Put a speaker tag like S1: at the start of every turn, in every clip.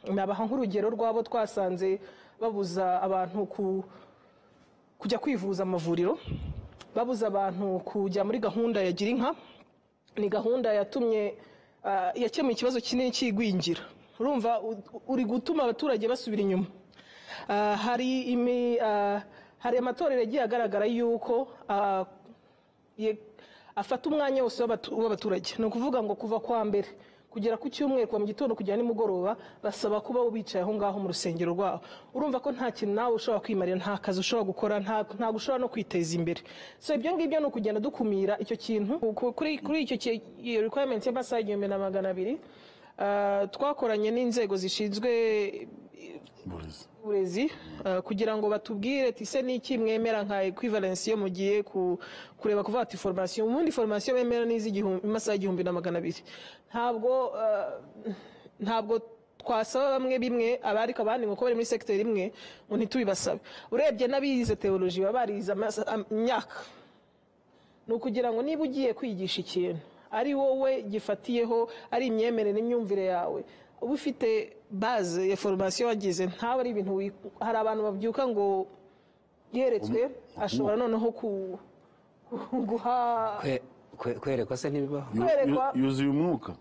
S1: nabaha nk'urugero rwabo twasanze babuza abantu kujya kwivuza amavuriro, babuza abantu kujya muri gahunda ya gira inka. Ni gahunda yatumye yakemuye ikibazo kinini cy'igwingira. Urumva uri gutuma abaturage basubira inyuma. Hari amatorero yagiye agaragara yuko afata umwanya wose w'abaturage. Ni ukuvuga ngo kuva kwa mbere kugera ku cyumweru, kuva mu gitondo kugera nimugoroba, basaba kuba bicaye aho ngaho mu rusengero rwabo. Urumva ko nta kintu nawe ushobora kwimarira, nta kazi ushobora gukora, nta gushobora no kwiteza imbere. So ibyo ngibyo ni ukugenda dukumira icyo kintu. Kuri icyo requirement y'amasaha 1200 twakoranye n'inzego zishinzwe uburezi kugira ngo batubwire ati se niki mwemera nka equivalence yo mugiye kureba kuvuga ati formation, ubundi formation bemera amasaha 1200. Ntabwo twasaba bamwe bimwe abariko abandi ngo ko bari muri secteur imwe ngo ntitubibasabe. Urebye n'abize theology babariza imyaka, no kugira ngo niba ugiye kwigisha ikintu ari wowe gifatiyeho, ari imyemerere n'imyumvire yawe, uba ufite base ya formation wagize, ntawe ari ibintu hari abantu babyuka ngo yeretswe ashobora noneho guha
S2: kwerekwa se ntibibaho,
S3: yuzuye umwuka.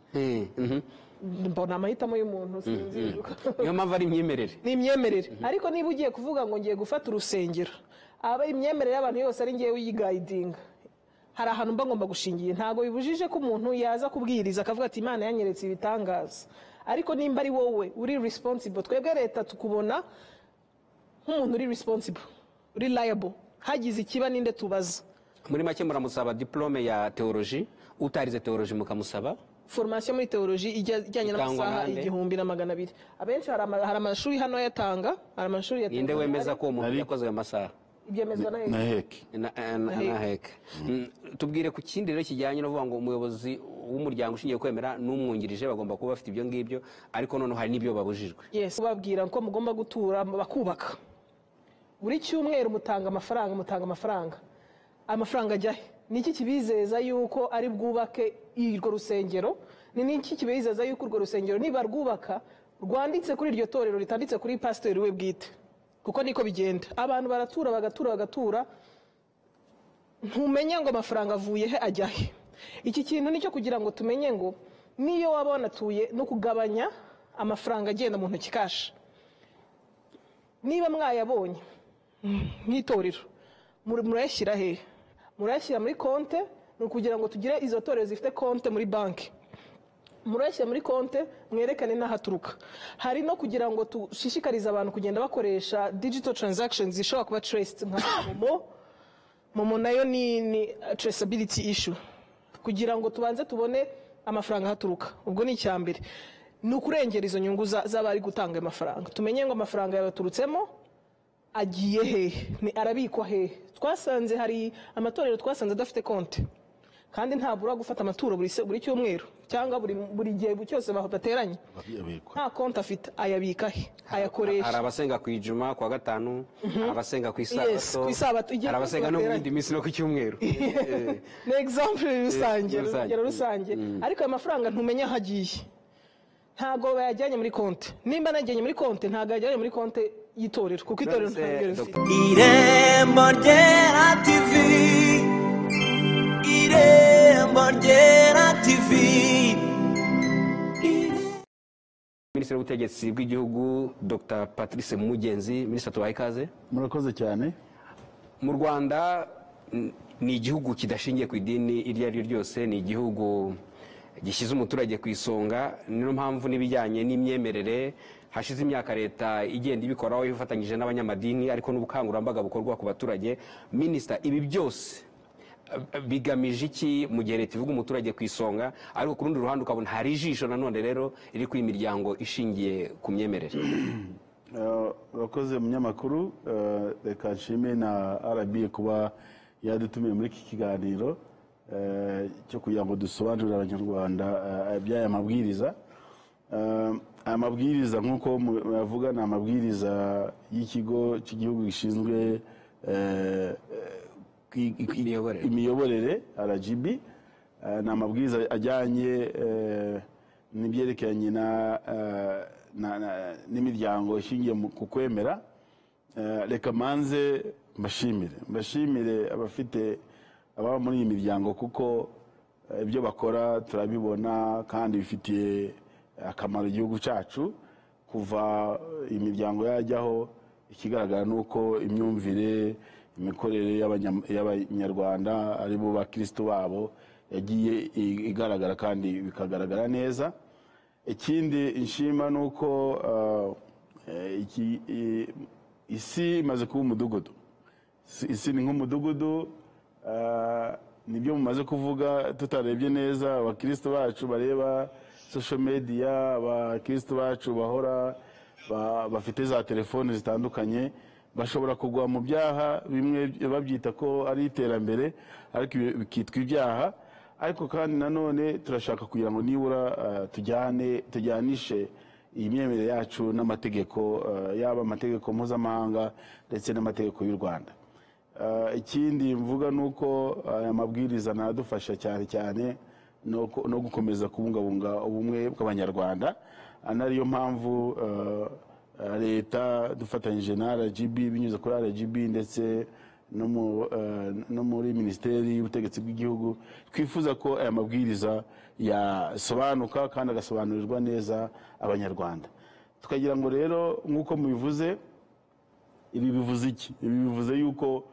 S1: Mbona amahitamo y'umuntu sinzi.
S2: Niyo mpamvu ari imyemerere,
S1: ni imyemerere. Ariko niba ugiye kuvuga ngo ngiye gufata urusengero, aba imyemerere y'abantu yose ari ngiye uyiguidinga, hari ahantu mba ngomba gushingiye. Ntago bibujije ko umuntu yaza kubwiriza akavuga ati Imana yanyeretse ibitangaza, ariko nimba ari wowe uri responsible, twebwe leta tukubona nk'umuntu uri responsible, uri liable, hagize ikiba ninde tubaza.
S2: Muri make muramusaba diplome ya theology, utarize theology mukamusaba
S1: formation muri theology ijyanye n'amasaha 1200. Abenshi hari amashuri hano yatanga, hari amashuri yatanga.
S2: Ninde wemeza ko umuntu yakoze ayo masaha?
S1: Ibyemezwa
S3: na heke.
S2: Na heke. Tubwire ku kindi rero kijyanye no kuvuga ngo umuyobozi w'umuryango ushingiye kwemera n'umwungirije bagomba kuba bafite ibyo ngibyo, ariko none hari n'ibyo babujijwe.
S1: Yes, babwira ko mugomba gutura bakubaka. Buri cyumweru mutanga amafaranga. Amafaranga ajyahe? Niki kibizeza yuko ari bwubake irwo rusengero? Niki kibizeza yuko urwo rusengero niba rwubaka rwanditse kuri iryo torero ritanditse kuri pastor we bwite? Kuko niko bigenda. Abantu bagatura ntumenye ngo amafaranga avuye he ajyahe. Iki kintu nicyo kugira ngo tumenye ngo niyo wabona tuye no kugabanya amafaranga agenda mu ntoki cash. Niba mwayabonye nk'itorero murayashyira he? Murayashyira muri konte, no kugira ngo tugire izo torero zifite konte muri banki. Murayashyira muri konte mwerekane n'ahaturuka. Hari no kugira ngo tushishikarize abantu kugenda bakoresha digital transactions zishobora kuba traced nka Momo nayo ni traceability issue, kugira ngo tubanze tubone amafaranga haturuka. Ubwo ni icyambere, ni ukurengera izo nyungu z'abari gutanga amafaranga. Tumenye ngo amafaranga yabaturutsemo agiye he, ni arabikwa he. Twasanze hari amatorero twasanze adafite konte, kandi ntabura gufata amaturo buri cyumweru cyangwa buri gihe cyose bateranye, nta konte afite, ayabika he, ayakoresha.
S2: Hari abasenga ku ijuma, kwa gatanu, abasenga ku isabato, hari abasenga no mu yindi minsi no ku cyumweru.
S1: Ni example rusange. Ariko ayo mafaranga ntumenya aho agiye, ntago bayajyanye muri konte. Nimba najyanye muri konte, ntago yajyanye muri konte y'itorero, kuko itorero ntabwo
S4: Irembo Ryera TV, Irembo Ryera TV.
S2: Minisitiri w'Ubutegetsi bw'Igihugu Dr. Patrice Mugenzi, Minisitiri tubaye ikaze.
S3: Murakoze cyane.
S2: Mu Rwanda ni igihugu kidashingiye ku idini iryo ari ryo ryose, ni igihugu gishyize umuturage ku isonga. Niyo mpamvu n'ibijyanye n'imyemerere hashize imyaka leta igenda ibikoraho ifatanyije n'abanyamadini, ariko n'ubukangurambaga bukorwa ku baturage. Minisita, ibi byose bigamije iki mu gihe leta ivuga umuturage ku isonga, ariko ku rundi ruhande ukabona hari ijisho nanone rero iri kuri imiryango ishingiye ku myemerere?
S3: Urakoze munyamakuru, reka nshime na RBA kuba yadutumiye muri iki kiganiro cyo kugira ngo dusobanurire abanyarwanda by'aya mabwiriza. Amabwiriza nk'uko bavuga ni amabwiriza y'ikigo cy'igihugu gishinzwe imiyoborere RGB. Ni amabwiriza ajyanye n'ibyerekeranye n'imiryango ishingiye ku kwemera. Reka manze mbashimire ababa muri iyi miryango, kuko ibyo bakora turabibona kandi bifitiye akamaro igihugu cyacu. Kuva imiryango yajyaho, ikigaragara ni uko imyumvire, imikorere y'abanyarwanda ari bo bakristo babo yagiye igaragara kandi bikagaragara neza. Ikindi nshima ni uko isi imaze kuba umudugudu. Isi ni nk'umudugudu, nibyo mumaze kuvuga tutarebye neza. Abakristo bacu bareba social media, abakristo bacu bahora bafite za telefone zitandukanye, bashobora kugwa mu byaha bimwe babyita ko ari iterambere, ariko bikitwa ibyaha. Ariko kandi nanone turashaka kugira ngo nibura tujyanishe iyi myemerere yacu n'amategeko, yaba amategeko mpuzamahanga ndetse n'amategeko y'u Rwanda. Ikindi mvuga ni uko aya mabwiriza nadufasha cyane cyane no gukomeza kubungabunga ubumwe bw'abanyarwanda. Anariyo mpamvu leta dufatanyije na RGB, binyuze kuri RGB ndetse no muri Minisiteri y'Ubutegetsi bw'Igihugu, twifuza ko aya mabwiriza yasobanuka kandi agasobanurirwa neza abanyarwanda. Tukagira ngo rero nk'uko mubivuze, ibi bivuze iki? Ibi bivuze yuko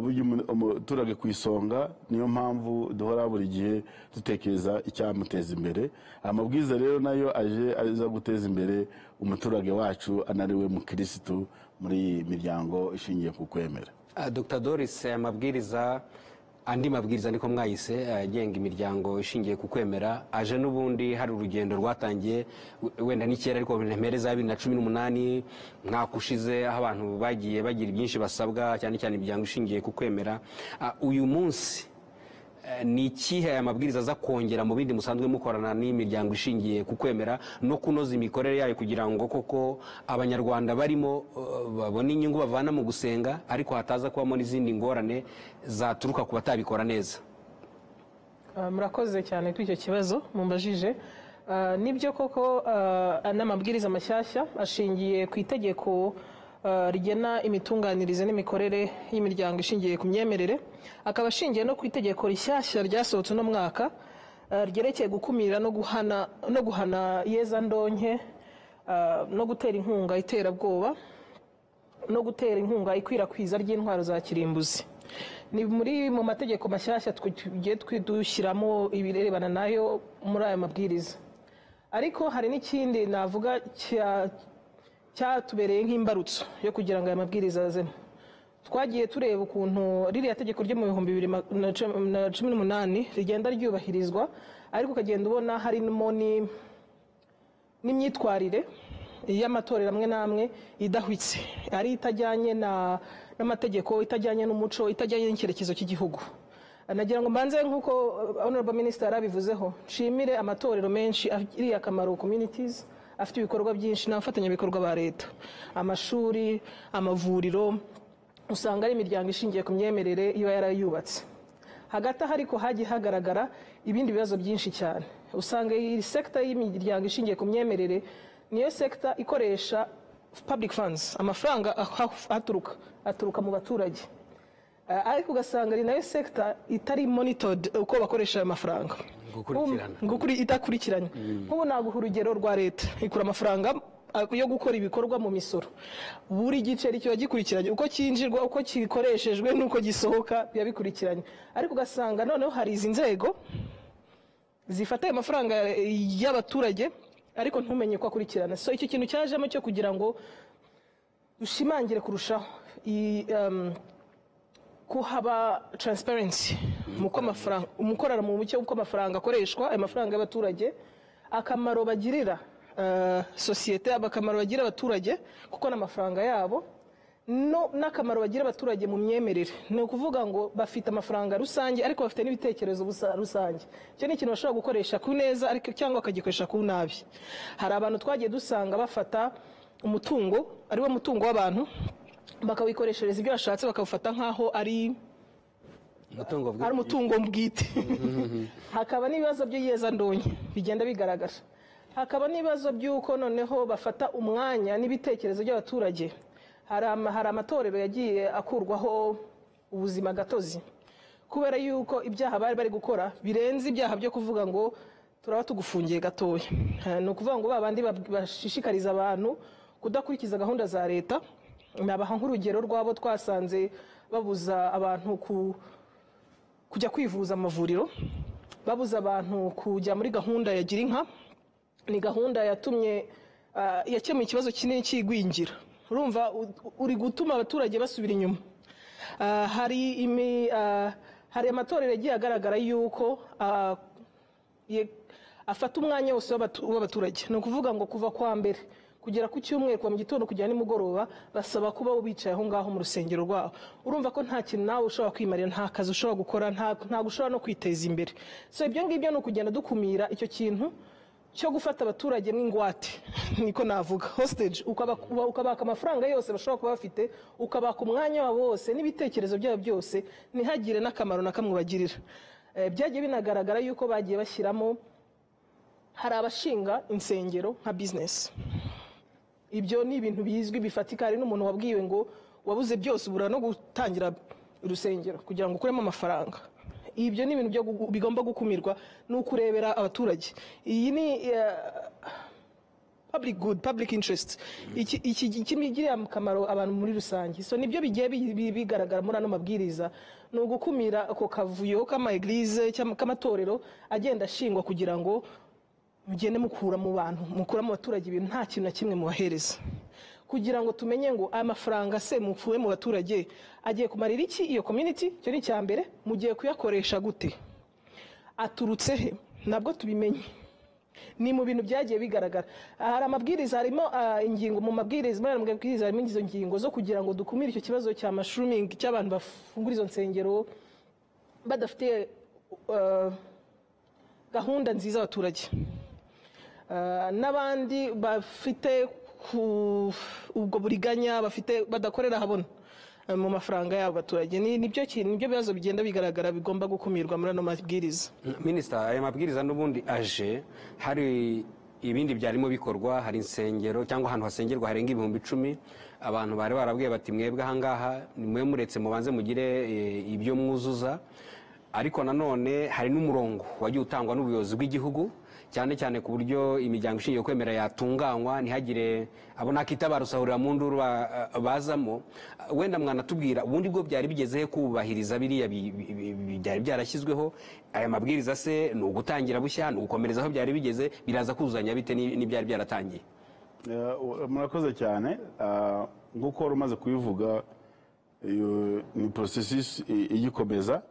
S3: burya umuturage ku isonga, niyo mpamvu duhora buri gihe dutekereza icyamuteza imbere. Amabwiriza rero nayo aje aza guteza imbere umuturage wacu, anariwe mukirisitu muri iyi miryango ishingiye ku kwemera.
S2: Dr. Doris, andi mabwiriza niko mwayise agenga imiryango ishingiye ku kwemera, aje n'ubundi hari urugendo rwatangiye wenda n'ikera, ariko mpere za 2018 mwaka ushize, aho abantu bagiye bagira byinshi basabwa, cyane cyane imiryango ishingiye ku kwemera. Uyu munsi ni ikihe aya mabwiriza aza kongera mu bindi musanzwe mukorana n'imiryango ishingiye ku kwemera no kunoza imikorere yayo, kugira ngo koko abanyarwanda barimo babone inyungu bavana mu gusenga, ariko hataza kubamo n'izindi ngorane zaturuka ku batabikora neza?
S1: Murakoze cyane kuri icyo kibazo mumbajije. Nibyo koko n'amabwiriza mashyashya ashingiye ku itegeko rigena imitunganyirize n'imikorere y'imiryango ishingiye ku myemerere, akaba ashingiye no ku itegeko rishyashya ryasohotse uno mwaka ryerekeye gukumira no guhana iyezandonke, no gutera inkunga iterabwoba, no gutera inkunga ikwirakwiza ry'intwaro za kirimbuzi. Ni mu mategeko mashyashya tugiye dushyiramo ibirebana nayo muri aya mabwiriza. Ariko hari n'ikindi navuga cyatubereye nk'imbarutso yo kugira ngo aya mabwiriza azemo. Twagiye tureba ukuntu ririya tegeko ryo mu 2018 rigenda ryubahirizwa, ariko ukagenda ubona harimo n'imyitwarire y'amatorero amwe n'amwe idahwitse, ari itajyanye n'amategeko, itajyanye n'umuco, itajyanye n'icyerekezo cy'igihugu. Nagira ngo mbanze nk'uko Honorable Minister yarabivuzeho, nshimire amatorero menshi agiriye akamaro communities, afite ibikorwa byinshi n'abafatanyabikorwa ba leta, amashuri, amavuriro, usanga ari imiryango ishingiye ku myemerere iba yarayubatse. Hagati aho ariko hagiye hagaragara ibindi bibazo byinshi cyane. Usanga iyi sector y'imiryango ishingiye ku myemerere niyo sector ikoresha public funds, amafaranga aturuka mu baturage, ariko ugasanga ari nayo sector itari monitored uko bakoresha aya mafaranga, idakurikiranye. Nk'ubu naguha urugero rwa leta ikura amafaranga yo gukora ibikorwa mu misoro, buri giceri kiba gikurikiranye, uko cyinjirwa, uko gikoreshejwe n'uko gisohoka biba bikurikiranye. Ariko ugasanga noneho hari izi nzego zifata ayo mafaranga y'abaturage ariko ntumenye ko akurikirana. So icyo kintu cyajemo cyo kugira ngo dushimangire kurushaho kuhaba transparency umukorana mu mucyo uko amafaranga akoreshwa, ayo mafaranga y'abaturage, akamaro bagirira sosiyete, akamaro bagira abaturage kuko n'amafaranga yabo, n'akamaro bagira abaturage mu myemerere. Ni ukuvuga ngo bafite amafaranga rusange ariko bafite n'ibitekerezo rusange. Icyo ni ikintu bashobora gukoresha ku neza ariko cyangwa bakagikoresha ku nabi. Hari abantu twagiye dusanga bafata umutungo, ari wo mutungo w'abantu, bakawikoreshereza ibyo bashatse, bakawufata nk'aho ari umutungo bwite. Hakaba n'ibibazo by'iyezandonke bigenda bigaragara. hakaba n'ibibazo by'uko noneho bafata umwanya n'ibitekerezo by'abaturage. Hari amatorero yagiye akurwaho ubuzima gatozi kubera yuko ibyaha bari gukora birenze ibyaha byo kuvuga ngo turaba tugufungiye gatoya. Ni ukuvuga ngo babandi bashishikariza abantu kudakurikiza gahunda za leta. Nabaha nk'urugero rwabo twasanze babuza abantu kujya kwivuza amavuriro, babuza abantu kujya muri gahunda ya gira inka. Ni gahunda yatumye yakemuye ikibazo kinini cy'igwingira. Urumva uri gutuma abaturage basubira inyuma. Hari amatorero yagiye agaragara yuko afata umwanya wose w'abaturage. Ni ukuvuga ngo kuva kwa mbere kugera ku cyumweru, kuva mu gitondo kugera nimugoroba, basaba kuba bicaye aho ngaho mu rusengero rwabo. Urumva ko nta kintu nawe ushobora kwimarira, nta kazi ushobora gukora, nta gushobora no kwiteza imbere. So ibyo ngibyo ni ukugenda dukumira icyo kintu cyo gufata abaturage n'ingwate, niko navuga hostage, ukabaka amafaranga yose bashobora kuba bafite, ukabaka umwanya wabo wose n'ibitekerezo byabo byose, ntihagire n'akamaro na kamwe bagirira. Byagiye binagaragara yuko bagiye bashyiramo, hari abashinga insengero nka business. Ibyo ni ibintu bizwi bifatika. Hari n'umuntu wabwiwe ngo wabuze byose ubura no gutangira urusengero kugira ngo ukuremo amafaranga. Ibyo ni ibintu bigomba gukumirwa, ni ukurebera abaturage. Iyi ni public good, public interest. Iki kimigirira akamaro abantu muri rusange. So nibyo bigiye bigaragara muri ano mabwiriza, ni ugukumira ako kavuyo k'ama-eglise k'amatorero agenda ashingwa kugira ngo mugende mukura mu baturage ibintu nta kintu na kimwe mubahereza, kugira ngo tumenye ngo aya mafaranga se mufuwe mu baturage agiye kumarira iki iyo community. Cyo ni icya mbere. Mugiye kuyakoresha gute, aturutse he, nabwo tubimenye. Ni mu bintu byagiye bigaragara. Hari amabwiriza, harimo ingingo mu mabwiriza, harimo izo ngingo zo kugira ngo dukumire icyo kibazo cya mushrooming, cy'abantu bafungura izo nsengero badafite gahunda nziza abaturage, n'abandi bafite ubwo buriganya, badakorera habona mu mafaranga y'abo baturage. Nibyo bibazo bigenda bigaragara bigomba gukumirwa muri ano mabwiriza.
S2: Minisita, aya mabwiriza n'ubundi aje hari ibindi byarimo bikorwa. Hari insengero cyangwa ahantu hasengerwa harenga 10,000. Abantu bari barabwiye bati mwebwe ahangaha nimwe muretse mubanze mugire ibyo mwuzuza. Ariko nanone hari n'umurongo wagiye utangwa n'ubuyobozi bw'igihugu, cyane cyane ku buryo imiryango ishingiye kwemera yatunganywa, ntihagire abo nakita barusahurira mu nduru bazamo. Wenda mwanatubwira ubundi bwo byari bigezehe kubahiriza biriya byari byarashyizweho? Aya mabwiriza se ni ugutangira bushya, ni ugukomereza aho byari bigeze, biraza kuzuzanya bite n'ibyari byaratangiye?
S3: Murakoze cyane. Nk'uko wari umaze kubivuga, ni processus igikomeza.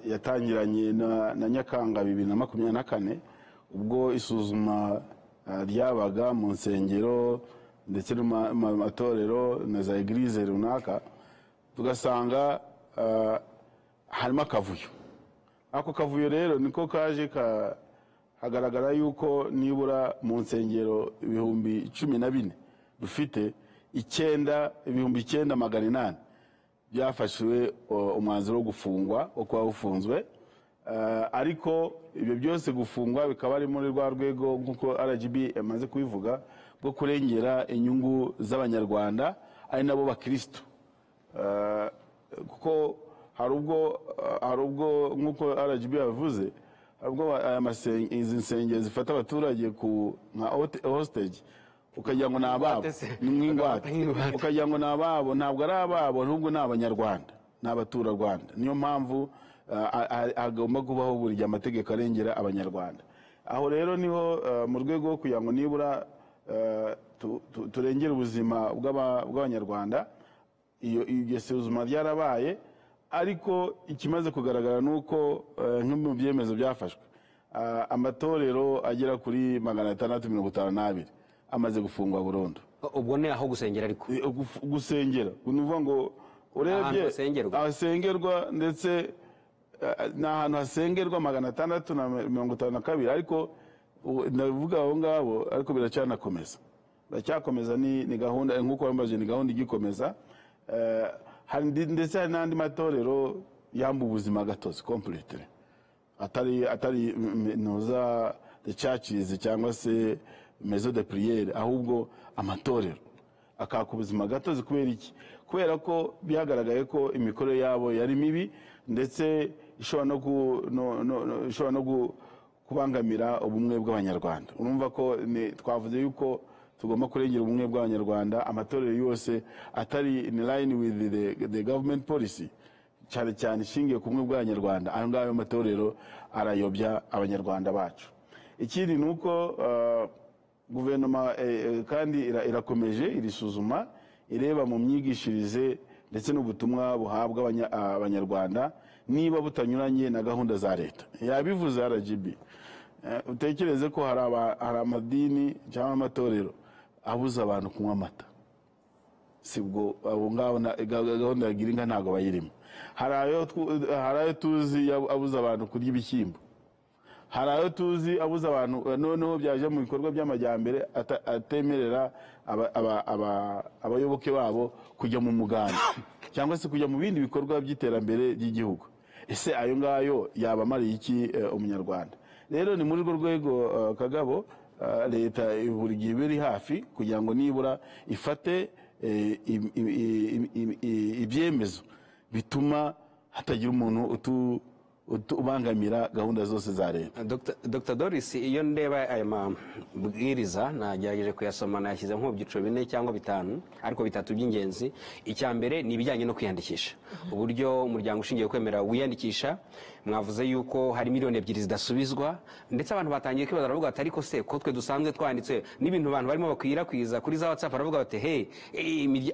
S3: Yatangiranye na Nyakanga 2024 ubwo isuzuma ryabaga mu nsengero ndetse no mu matorero na za eglise runaka, tugasanga harimo akavuyo. Ako kavuyo rero niko kaje hagaragara yuko nibura mu nsengero 14,000 dufite 9,800 byafashwe umwanzuro wo gufungwa, wo kuba ufunzwe. Ariko ibyo byose gufungwa bikaba ari muri rwa rwego nk'uko RGB yamaze kubivuga bwo kurengera inyungu z'abanyarwanda ari nabo bakristo. Kuko hari ubwo nk'uko RGB yavuze, ubwo izi nsengero zifata abaturage nka hostage, ukagira ngo nababo n'ingwate, ukagira ngo nababo, ntabwo ari ababo, n'ubwo n'abanyarwanda, n'abatura Rwanda. Niyo mpamvu agomba kubaho buri gihe amategeko arengera abanyarwanda. Aho rero niho mu rwego rwo kugira ngo nibura turengere ubuzima bw'abanyarwanda, iyo suzuma ryarabaye. Ariko ikimaze kugaragara nuko nk'ibyo byemezo byafashwe, amatorero agera kuri 652 amaze gufungwa burundu.
S2: Ubwo ne aho gusengera, ariko
S3: gusengera nuvuga ngo urebye asengerwa, ndetse n'ahantu hasengerwa 652, ariko ndavuga aho ngabo, ariko biracyakomeza ni gahunda nk'uko bambaje, ni gahunda igikomeza. Ndetse hari n'andi matorero yamba ubuzima gatozi completely, atari noza the churches cyangwa se maison de prière, ahubwo amatorero akaka ubuzima gatozi. Kubera iki? Kubera ko byagaragaye ko imikorere yabo yari mibi ndetse ishobora no kubangamira ubumwe bw'abanyarwanda. Urumva ko twavuze yuko tugomba kurengera ubumwe bw'abanyarwanda, amatorero yose atari in line with the government policy, cyane cyane ishingiye ku bumwe bw'abanyarwanda. Ayo ngayo amatorero arayobya abanyarwanda bacu. Ikindi ni uko guverinoma kandi irakomeje irisuzuma, ireba mu myigishirize ndetse n'ubutumwa buhabwa abanyarwanda niba butanyuranye na gahunda za leta. Yabivuze RGB, utekereze ko hari amadini cyangwa amatorero abuza abantu kunywa amata, sibwo abo ngabo gahunda ya girinka ntago bayirimo. Hari ayo tuzi abuza abantu kurya ibishyimbo, hari ayo tuzi abuza abantu noneho byaje mu bikorwa by'amajyambere atemerera abayoboke babo kujya mu muganda cyangwa se kujya mu bindi bikorwa by'iterambere ry'igihugu. Ese ayo ngayo yabamariye iki umunyarwanda? Rero ni muri urwo rwego Kagabo, leta buri gihe biri hafi kugira ngo nibura ifate ibyemezo bituma hatagira umuntu ubangamira gahunda zose za leta.
S2: Dr. Doris, iyo ndeba aya mabwiriza nagerageje kuyasoma, nayashyize nko mu byiciro 4 cyangwa 5 ariko 3 by'ingenzi. Icya mbere ni ibijyanye no kwiyandikisha, uburyo umuryango ushingiye kwemera wiyandikisha. Mwavuze yuko hari miliyoni 2 zidasubizwa, ndetse abantu batangiye kwibaza baravuga ati ariko se ko twe dusanzwe twanditse n'ibintu abantu barimo bakwirakwiza kuri za WhatsApp, baravuga bati hey,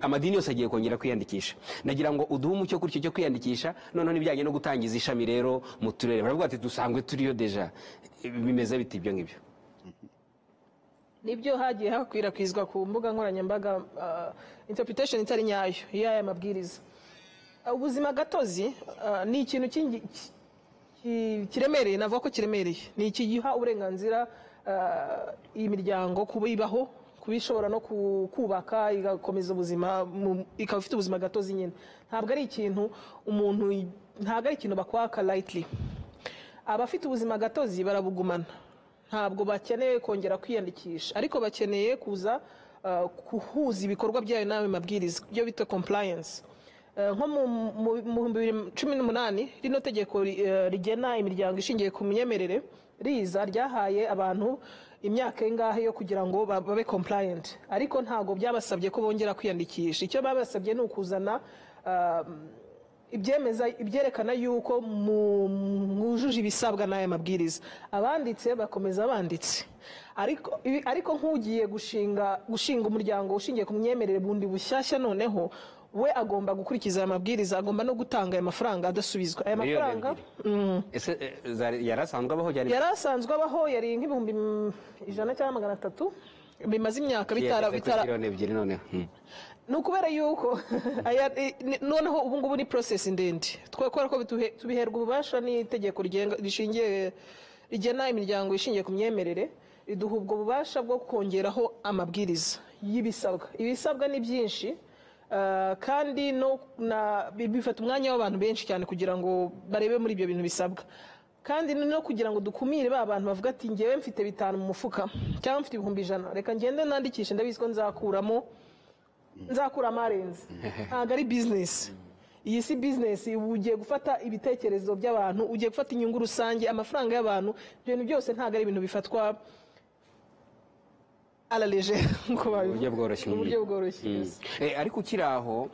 S2: amadini yose agiye kongera kwiyandikisha. Nagira ngo uduhe umucyo kuri icyo cyo kwiyandikisha, noneho n'ibijyanye no gutangiza ishami rero mu turere. Baravuga ati dusanzwe turiyo deja, bimeze biti ibyo ngibyo?
S1: Nibyo hagiye hakwirakwizwa ku mbuga nkoranyambaga interpretation itari nyayo y'aya mabwiriza. Ubuzima gatozi ni ikintu kiremereye, navuga ko kiremereye. Ni ikigiha uburenganzira iyi miryango kubibaho, kubishobora no kubaka igakomeza ubuzima, ikaba ifite ubuzima gatozi nyine. Ntabwo ari ikintu ntabwo ari ikintu bakwaka lightly. Abafite ubuzima gatozi barabugumana, ntabwo bakeneye kongera kwiyandikisha, ariko bakeneye kuza kuhuza ibikorwa byayo nawe mabwiriza, byo bita compliance. Nko mu 2018 rino tegeko rigena imiryango ishingiye ku myemerere riza ryahaye abantu imyaka ingahe yo kugira ngo babe compliant, ariko ntago byabasabye ko bongera kwiyandikisha. Icyo babasabye ni ukuzana ibyerekana yuko mwujuje ibisabwa n'aya mabwiriza. Abanditse bakomeza banditse, ariko nk'ugiye gushinga umuryango ushingiye ku myemerere bundi bushyashya, noneho we agomba gukurikiza aya mabwiriza, agomba no gutanga aya mafaranga adasubizwa. Aya mafaranga
S2: yarasanzwe abaho,
S1: yari nk'ibihumbi 100 cyangwa 300, bimaze imyaka bitara ni ukubera yuko noneho ubu ngubu ni process ndende. Twakora ko tubiherwa ububasha n'itegeko rigena imiryango ishingiye ku myemerere, riduha ubwo bubasha bwo kongeraho amabwiriza y'ibisabwa. Ibisabwa ni byinshi, kandi bifata umwanya w'abantu benshi cyane kugira ngo barebe muri ibyo bintu bisabwa, kandi no kugira ngo dukumire ba bantu bavuga ati ngewe mfite 5 mu mufuka cyangwa mfite 100, reka ngende nandikishe, ndabizi ko nzakuramo arenze. Ntabwo ari business. Iyi si business. Ugiye gufata ibitekerezo by'abantu, ugiye gufata inyungu rusange, amafaranga y'abantu. Ibyo bintu byose ntabwo ari ibintu bifatwa alaleje uburyo bworoshye.
S2: Ariko ukiraho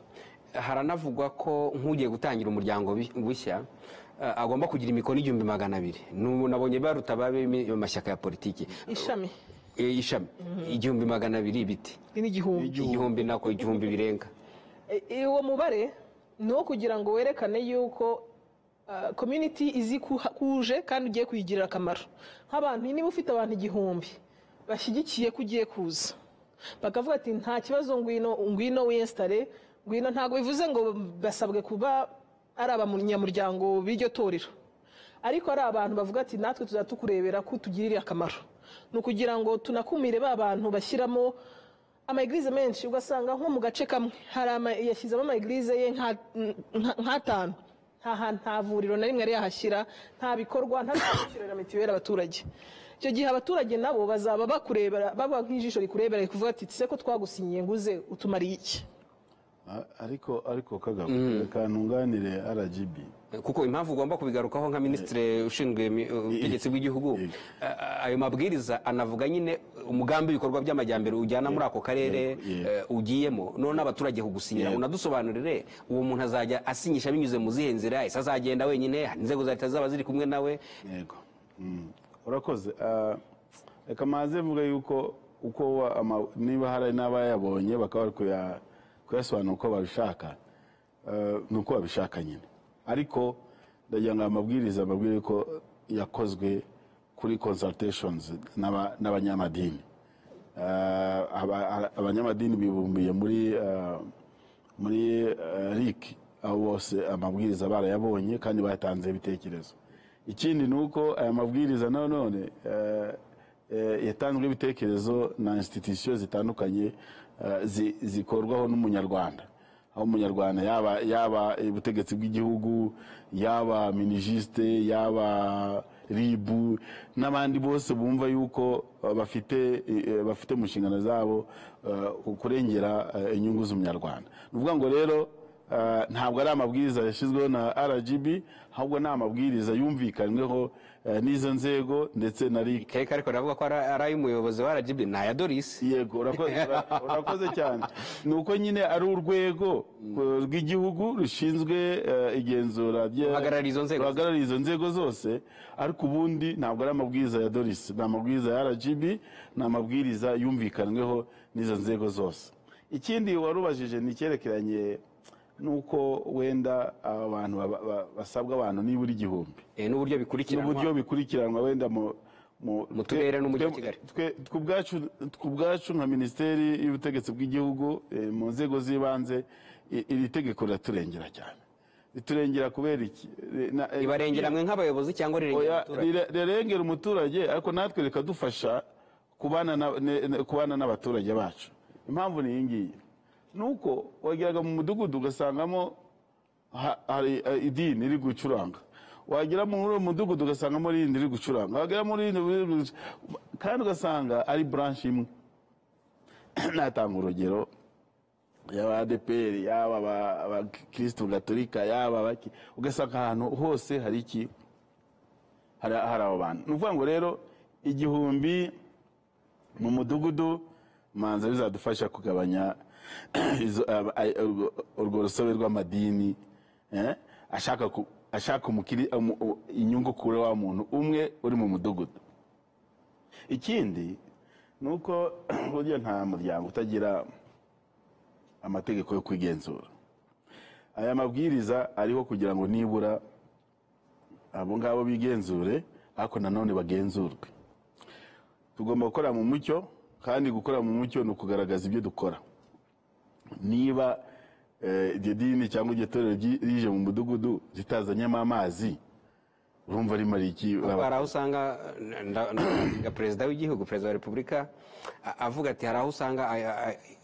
S2: haranavugwa ko nk'ugiye gutangira umuryango bushya agomba kugira imikono 200,000. Nabonye baruta babe amashyaka ya politiki
S1: ishami
S2: 200,000 biti
S1: ni igihumbi
S2: nako 1000 birenga.
S1: Uwo mubare no kugira ngo werekane yuko community izi kuje kandi ugiye kuyigirira akamaro. Nk'abantu niba ufite abantu 1000 bashyigikiye kugiye kuza, bakavuga ati nta kibazo, ngwino winstare, ngwino. Ntabwo bivuze ngo basabwe kuba ari abanyamuryango b'iryo torero, ariko ari abantu bavuga ati natwe tuzatukurebera ko tugirira akamaro. Ni ukugira ngo tunakumire ba bantu bashyiramo amaegirize menshi, ugasanga nko mu gace kamwe yashyizemo amaegirize ye nka 5, nta vuriro na rimwe yari yahashyira, nta bikorwa, nta kwishyurira mituweli abaturage. icyo gihe abaturage nabo bazaba bakurebera baba nk'ijisho rikurebera kuvuga ati se ko twagusinyiye nguze utumariye iki.
S3: ariko Kagame reka ntunganire RGB
S2: kuko impamvu ugomba kubigarukaho nka minisitiri ushinzwe ubutegetsi bw'igihugu ayo mabwiriza anavuga nyine umugambi w'ibikorwa by'amajyambere ujyana muri ako karere ugiyemo none abaturage kugusinyira unadusobanurire uwo muntu azajya asinyisha binyuze mu zihe nzira ese azagenda wenyine inzego za leta zaba ziri kumwe nawe.
S3: yego urakoze reka maze mvuga yuko uko niba hari n'abayabonye bakaba kuyasobanura uko babishaka nuko babishaka nyine ariko ndagira ngo amabwiriza babwire ko yakozwe kuri consultations n'abanyamadini. Abanyamadini bibumbiye muri RIC aho bose amabwiriza barayabonye kandi batanze ibitekerezo. Ikindi nuko aya mabwiriza none yatanzwe ibitekerezo na institution zitandukanye zikorwaho n'umunyarwanda aho umunyarwanda yaba ubutegetsi bw'igihugu yaba minijiste yaba ribu n'abandi bose bumva yuko bafite mu nshingano zabo kurengera inyungu z'umunyarwanda. Nuvuga ngo rero ntabwo ari amabwiriza yashyizweho na RGB ahubwo ni amabwiriza yumvikanyweho n'izo nzego ndetse na RIC.
S2: Ariko navuga ko ari ay'umuyobozi wa RGB na ya Doris.
S3: Yego urakoze cyane. Nuko nyine ari urwego rw'igihugu rushinzwe igenzura ruhagarariye izo nzego zose ariko ubundi ntabwo ari amabwiriza ya Doris ni amabwiriza ya RGB ni amabwiriza yumvikanyweho n'izo nzego zose. Ikindi warubajije ni cyerekeranye nuko wenda abantu basabwa abantu nibura 1000 n'uburyo bikurikiranwa wenda mu
S2: turere n'umujyi wa Kigali.
S3: Kubwacu nka Minisiteri y'Ubutegetsi bw'igihugu mu nzego z'ibanze iri tegeko raturengera cyane. Riturengera kubera iki?
S2: Ibarengera mwe nk'abayobozi cyangwa
S3: rirengera umuturage ariko natwe rikadufasha kubana n'abaturage bacu. Impamvu ni iyi ngiyi nuko wageraga mu mudugudu ugasangamo hari idini iri gucuranga wagera mu mudugudu ugasangamo irindi riri gucuranga wagera muri kandi ugasanga ari branch imwe. Natanga urugero yaba ADPR yaba abakristo gatolika yaba ugasanga ahantu hose hari abo bantu. Nuvuga ngo rero 1000 mu mudugudu manza bizadufasha kugabanya urwo rusobe rw'amadini ashaka inyungu kure wa muntu umwe uri mu mudugudu. Ikindi nuko burya nta muryango utagira amategeko yo kwigenzura. Aya mabwiriza ariho kugira ngo nibura abo ngabo bigenzure ariko nanone bagenzurwe. Tugomba gukora mu mucyo kandi gukora mu mucyo no kugaragaza ibyo dukora. Niba iryo dini cyangwa iryo torero rije mu mudugudu zitazanyemo amazi urumva ari mariki.
S2: Hari aho usanga perezida w'igihugu perezida wa repubulika avuga ati hari aho usanga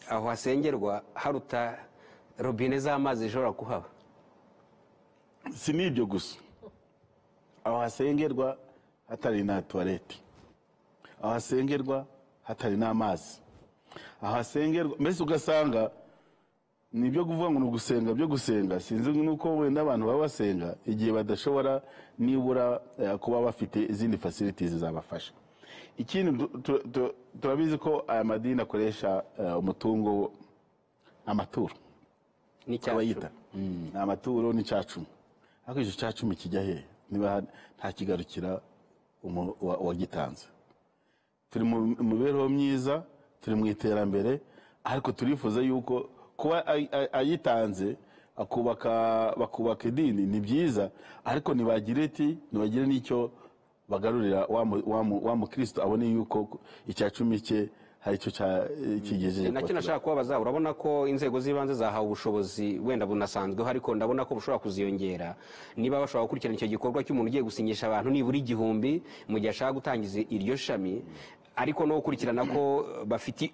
S2: aho hasengerwa haruta robine z'amazi zishobora kuhaba.
S3: Si n'ibyo gusa aho hasengerwa hatari na toilette aho hasengerwa hatari n'amazi aho hasengerwa mbese ugasanga nibyo kuvuga ngo nugusenga byo gusenga sinzi nuko wenda abantu baba basenga igihe badashobora nibura kuba bafite izindi facilities zabafasha. Ikindi turabizi ko aya madini akoresha umutungo amaturo
S2: n'icyabayita
S3: amaturo n'icacumi ariko icyo cacumi kijya he niba nta kigarukira uwagitanze. Turi mu mibereho myiza turi mu iterambere ariko turifuza yuko kuba ayitanze bakubaka idini ni byiza ariko nibagire n'icyo bagarurira wa mukristo abone yuko icyacumi cye hari icyo kigejeje.
S2: Nacyo nashaka kubabaza urabona ko inzego z'ibanze zahawe ubushobozi wenda bunasanzweho ariko ndabona ko bushobora kuziyongera niba bashobora gukurikirana icyo gikorwa cy'umuntu ugiye gusinyisha abantu nibura 1000 mu gihe ashaka gutangiza iryo shami ariko no gukurikirana ko bafite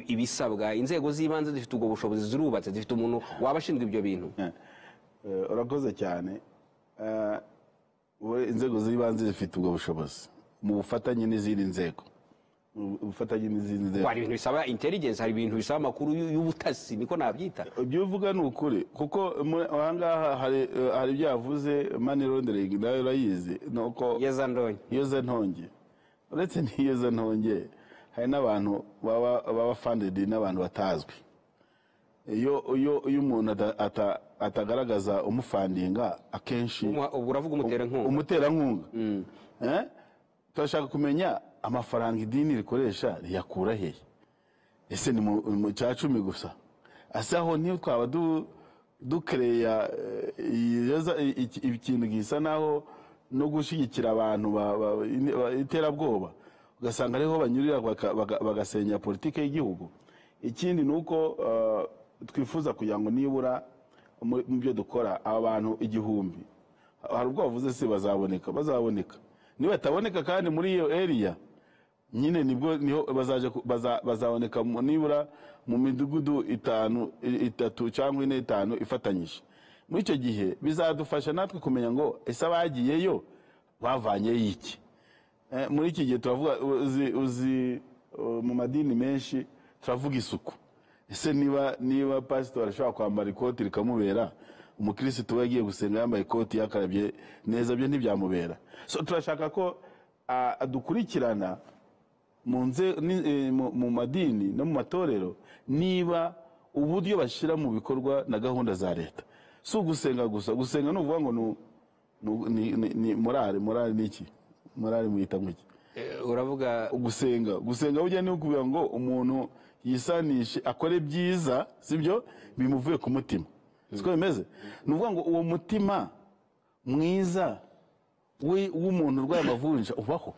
S2: ibisabwa. Inzego z'ibanze zifite ubwo bushobozi zirubatse zifite umuntu wabashinzwe ibyo bintu.
S3: Urakoze cyane. Inzego z'ibanze zifite ubwo bushobozi mu bufatanye n'izindi nzego
S2: hari ibintu bisaba intelligence, hari ibintu bisaba amakuru y'ubutasi, niko nabyita.
S3: ibyo uvuga ni ukuri kuko ahangaha hari ibyo yavuze money laundering nayo urayizi nuko yoza ntonge uretse n'iyoza ntonge hari n'abantu baba funded n'abantu batazwi. iyo umuntu atagaragaza umufandinga akenshi
S2: ubwo uravuga
S3: umuterankunga turashaka kumenya amafaranga idini rikoresha riyakura hehe. Ese ni mu cya 10 gusa? Ase aho niyo twaba dukereya ikintu gisa naho no gushigikira abantu iterabwoba, ugasanga ariho banyurira bagasenya politike y'igihugu. Ikindi nuko twifuza kugira ngo nibura mu byo dukora abantu 1000 hari ubwo bavuze se bazaboneka niba bataboneka kandi muri iyo area nyine niho bazaboneka nibura mu midugudu 3 cyangwa 5 ifatanyije. Muri icyo gihe bizadufasha natwe kumenya ngo ese abagiyeyo bavanye iki. Muri iki gihe turavuga uzi mu madini menshi turavuga isuku. Ese niba pastor ashobora kwambara ikoti rikamubera, umukristo wagiye gusenga yambaye ikoti yakarabye neza, byo ntibyamubera. So turashaka ko dukurikirana mu madini no mu matorero niba uburyo bashira mu bikorwa na gahunda za leta. So gusenga gusa, gusenga no uvuga ngo ni morale niki? Morale muyita mwiki?
S2: Uravuga
S3: gusenga ujya ni ukuvuga ngo umuntu yisanishe akore byiza, sibyo bimuvuye ku mutima. Siko bimeze? Nuvuga ngo uwo mutima mwiza w'umuntu urwaye amavunja ubaho.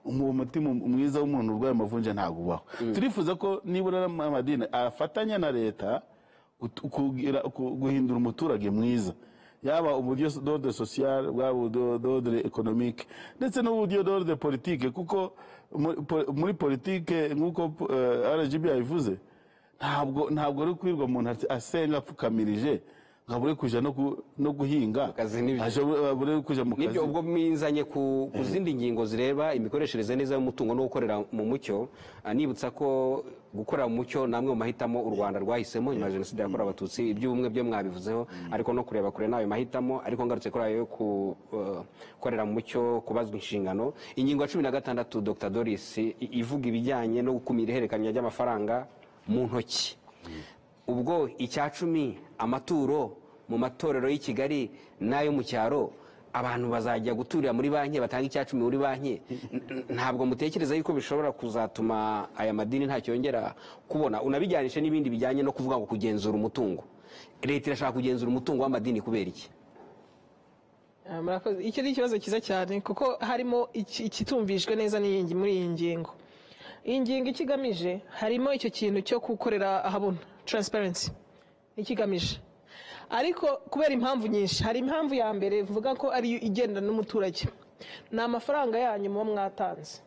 S3: Umutima mwiza w'umuntu urwaye amavunja ntago ubaho. Turifuza ko nibura amadini afatanya na leta guhindura umuturage mwiza, yaba uburyo d'ordre social, bwaba d'ordre économique, ndetse n'uburyo d'ordre politique, kuko muri politique nkuko RGB yabivuze ntabwo ari kwirwa umuntu asenga apfukamirije ngabure kuja no guhinga bure kuja mu kazi.
S2: Nibyo ubwo mwinzanye ku zindi ngingo zireba imikoreshereze neza y'umutungo no gukorera mu mucyo. Nibutsa ko gukorera mu mucyo namwe mu mahitamo u Rwanda rwahisemo nyuma ya jenoside yakorewe abatutsi, iby'ubumwe byo mwabivuzeho, ariko no kureba kure nayo mahitamo, ariko ngarutse kuri ayo gukorera mu mucyo, kubazwa inshingano. Ingingo ya 16 Dr. Doris ivuga ibijyanye no gukumira ihererekanya ry'amafaranga mu ntoki. Ubwo icya 10 amaturo mu matorero y'i Kigali nayo mu cyaro abantu bazajya guturira muri banki, batanga icya 10 muri banki. Ntabwo mutekereza yuko bishobora kuzatuma aya madini nta cyongera kubona? Unabijyanishe n'ibindi bijyanye no kuvuga ngo kugenzura umutungo. Leta irashaka kugenzura umutungo w'amadini kubera iki?
S1: Murakoze. Icyo ni ikibazo cyiza cyane kuko harimo ikitumvishwe neza muri iyi ngingo. Iyi ngingo ikigamije harimo icyo kintu cyo gukorera ahabona, transparency ikigamije. Ariko kubera impamvu nyinshi, hari impamvu ya mbere vuga ko ari igenda n'umuturage, ni amafaranga yanyu muba mwatanze.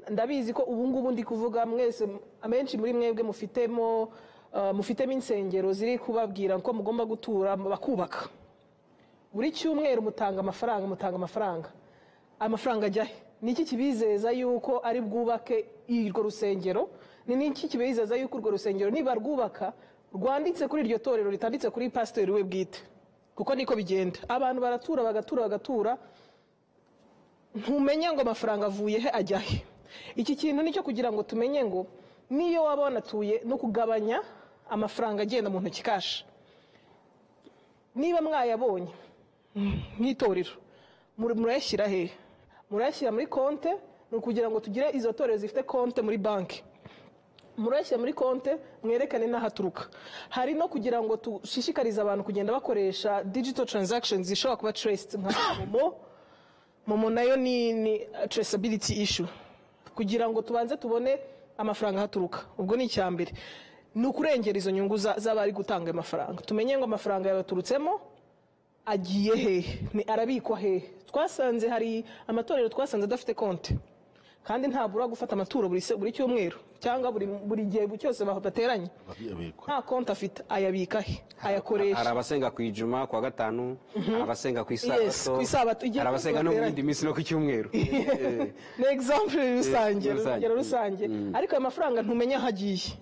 S1: Ndabizi ko ubu ngubu ndi kuvuga mwese amenshi muri mwebwe mufitemo insengero ziri kubabwira ko mugomba gutura bakubaka. Buri cyumweru mutanga amafaranga. Amafaranga ajyahe? Niki kibizeza yuko ari bwubake irwo rusengero? Niki kibizeza yuko urwo rusengero niba rwubaka rwanditse kuri iryo torero ritanditse kuri pastor we bwite? Kuko niko bigenda. Abantu bagatura ntumenye ngo amafaranga avuye he ajyahe. Iki kintu nicyo kugira ngo tumenye ngo niyo wabona tuye no kugabanya amafaranga agenda mu ntoki cash. Niba mwayabonye nk'itorero murayashyira he? Murayashyira muri konte, ni kugira ngo tugire izo torero zifite konte muri banki. Murayashyira muri konte mwerekane n'ahaturuka. Hari no kugira ngo tushishikarize abantu kugenda bakoresha digital transactions zishobora kuba traced nka Momo nayo ni traceability issue, kugira ngo tubanze tubone amafaranga haturuka. Ubwo ni icyambere, ni ukurengera izo nyungu z'abari gutanga amafaranga. Tumenye ngo amafaranga yabaturutsemo agiye he, ni arabikwa he. Twasanze hari amatorero twasanze adafite konte, kandi ntabura gufata amaturo buri cyumweru cyangwa buri gihe cyose bateranye nta konti afite ayabika he ayakoresha.
S2: Hari abasenga ku ijuma ku wa gatanu, hari abasenga ku isabato, hari abasenga no mu yindi minsi no ku cyumweru.
S1: Ni example rusange, urugero rusange. Ariko ayo mafaranga ntumenya aho agiye,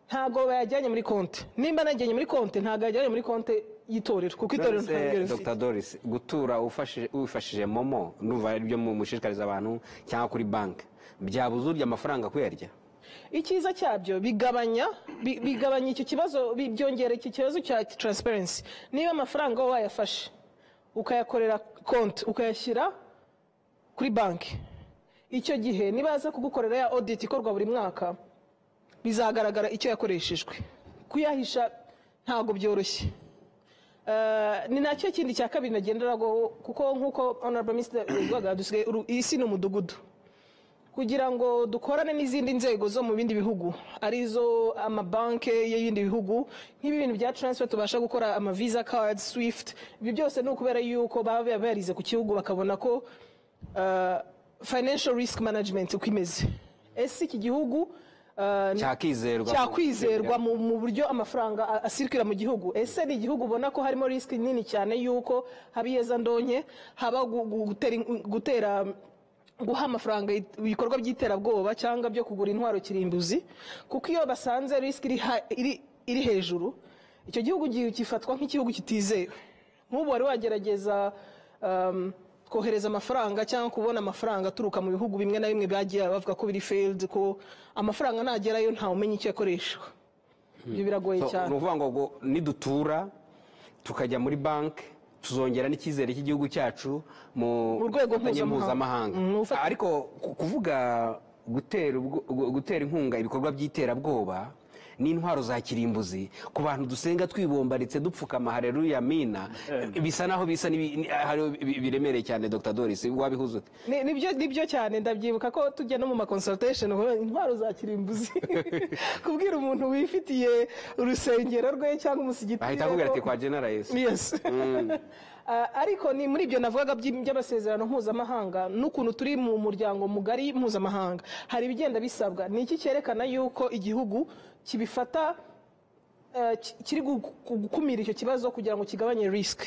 S1: ntago bayajyanye muri konti. Nimba najyanye muri konti ntago yajyanye muri konti y'itorero, kuko itorero ntabwo.
S2: Dr. Doris, gutura wifashije momo ndumva ibyo mushishikariza abantu cyangwa kuri banki byabuze urya amafaranga kuyarya.
S1: Icyiza cyabyo bigabanya icyo kibazo, byongera iki kibazo cya transparency. Niba amafaranga wayafashe ukayakorera konti ukayashyira kuri banki, icyo gihe nibaza kugukorera ya audit ikorwa buri mwaka bizagaragara icyo yakoreshejwe. Kuyahisha ntago byoroshye. Ni nacyo kindi cya kabiri nagenderaho, kuko nk'uko honorable minister yavugaga, dusigaye isi ni umudugudu. Kugira ngo dukorane n'izindi nzego zo mu bindi bihugu, arizo amabanki y'ibindi bihugu, nk'ibi bintu bya transfer tubasha gukora ama visa cards, swift, ibyo byose ni ukubera yuko baba barize ku gihugu bakabona ko financial risk management uko imeze. Ese iki gihugu cyakwizerwa mu buryo amafaranga asirikira mu gihugu. Ese ni igihugu ubona ko harimo risk nini cyane yuko habiyeza ndonke, haba guha amafaranga ibikorwa by'iterabwoba cyangwa byo kugura intwaro kirimbuzi. Kuko iyo basanze risk iri hejuru, icyo gihugu gifatwa nk'igihugu kitizewe. Nk'ubu wari wagerageza kohereza amafaranga cyangwa kubona amafaranga aturuka mu bihugu bimwe na bimwe bagiye bavuga ko biri failed, ko amafaranga nagerayo ntawe umenya icyo yakoreshwa. Ibyo biragoye cyane.
S2: Ni ukuvuga ngo nidutura tukajya muri banki tuzongera n'icyizere cy'igihugu cyacu mu
S1: rwego
S2: mpuzamahanga. Ariko kuvuga gutera inkunga ibikorwa by'iterabwoba n'intwaro za kirimbuzi ku bantu dusenga twibombaritse dupfukama haleluya mina, bisa naho bisa biremereye cyane. Dr. Doris, wabihuza ute?
S1: Nibyo cyane, ndabyibuka ko tujya no mu ma consultation intwaro za kirimbuzi kubwira umuntu wifitiye urusengero rwe cyangwa umusigiti
S2: ahita akubwira ati kwa General Yesu.
S1: Yes. Ariko ni muri ibyo navugaga by'amasezerano mpuzamahanga n'ukuntu turi mu muryango mugari mpuzamahanga, hari ibigenda bisabwa. Ni iki cyerekana yuko igihugu kibifata kiri gukumira icyo kibazo kugira ngo kigabanye risk.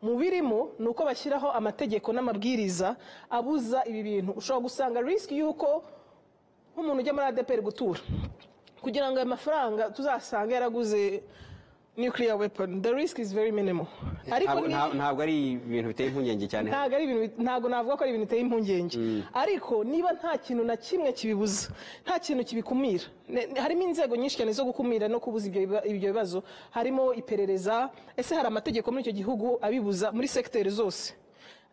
S1: Mu birimo ni uko bashyiraho amategeko n'amabwiriza abuza ibi bintu. Ushobora gusanga risk yuko nk'umuntu ujya muri ADPR gutura, kugira ngo ayo mafaranga tuzasanga yaraguze nuclear weapon, the risk is very minimal.
S2: Ariko ntabwo ari ibintu biteye impungenge cyane.
S1: Ntabwo navuga ko ari ibintu biteye impungenge. Ariko niba nta kintu na kimwe kibibuza, nta kintu kibikumira, harimo inzego nyinshi cyane zo gukumira no kubuza ibyo bibazo. Harimo iperereza. Ese hari amategeko muri icyo gihugu abibuza muri secteur zose,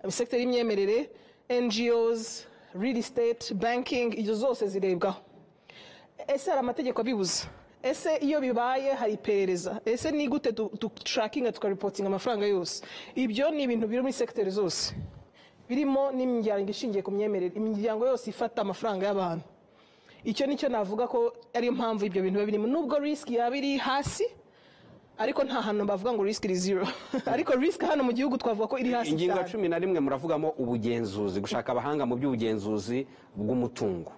S1: secteur y'imyemerere, NGOs, real estate, banking, izo zose zirebwaho. Ese hari amategeko abibuza? Ese iyo bibaye hari iperereza? Ese ni gute tracking tukareporting amafaranga yose? Ibyo ni ibintu biri muri secteur zose, birimo n'imiryango ishingiye ku myemerere, imiryango yose ifata amafaranga y'abantu. Icyo nicyo navuga ko ari impamvu ibyo bintu birimo, nubwo risk yaba iri hasi, ariko nta hantu bavuga ngo risk iri zero. Ariko risk hano mu gihugu twavuga ko iri hasi cyane.
S2: Ingingo 11 muravugamo ubugenzuzi, gushaka abahanga mu by'ubugenzuzi bw'umutungo.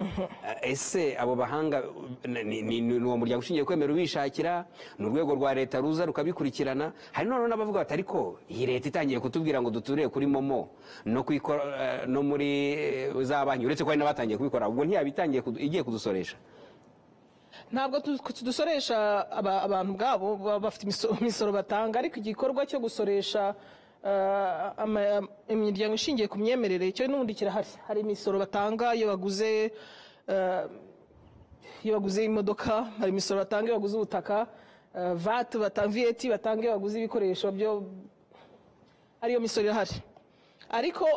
S2: Ese abo bahanga ni uwo muryango ushingiye kwemera ubishakira, ni urwego rwa leta ruza rukabikurikirana? Hari none n'abavuga bati ariko iyi leta itangiye kutubwira ngo duturiye kuri momo no muri za banki, uretse ko hari n'abatangiye kubikora, ubwo ntiyabitangiye igiye kudusoresha?
S1: Ntabwo tudusoresha abantu bwabo, bafite imisoro batanga. Ariko igikorwa cyo gusoresha imiryango ishingiye ku myemerere cyo n'ubundi kirahari. Hari imisoro batanga iyo baguze imodoka, hari imisoro batanga iyo baguze ubutaka, VAT batanga iyo baguze ibikoresho byo, ariyo misoro irahari. Ariko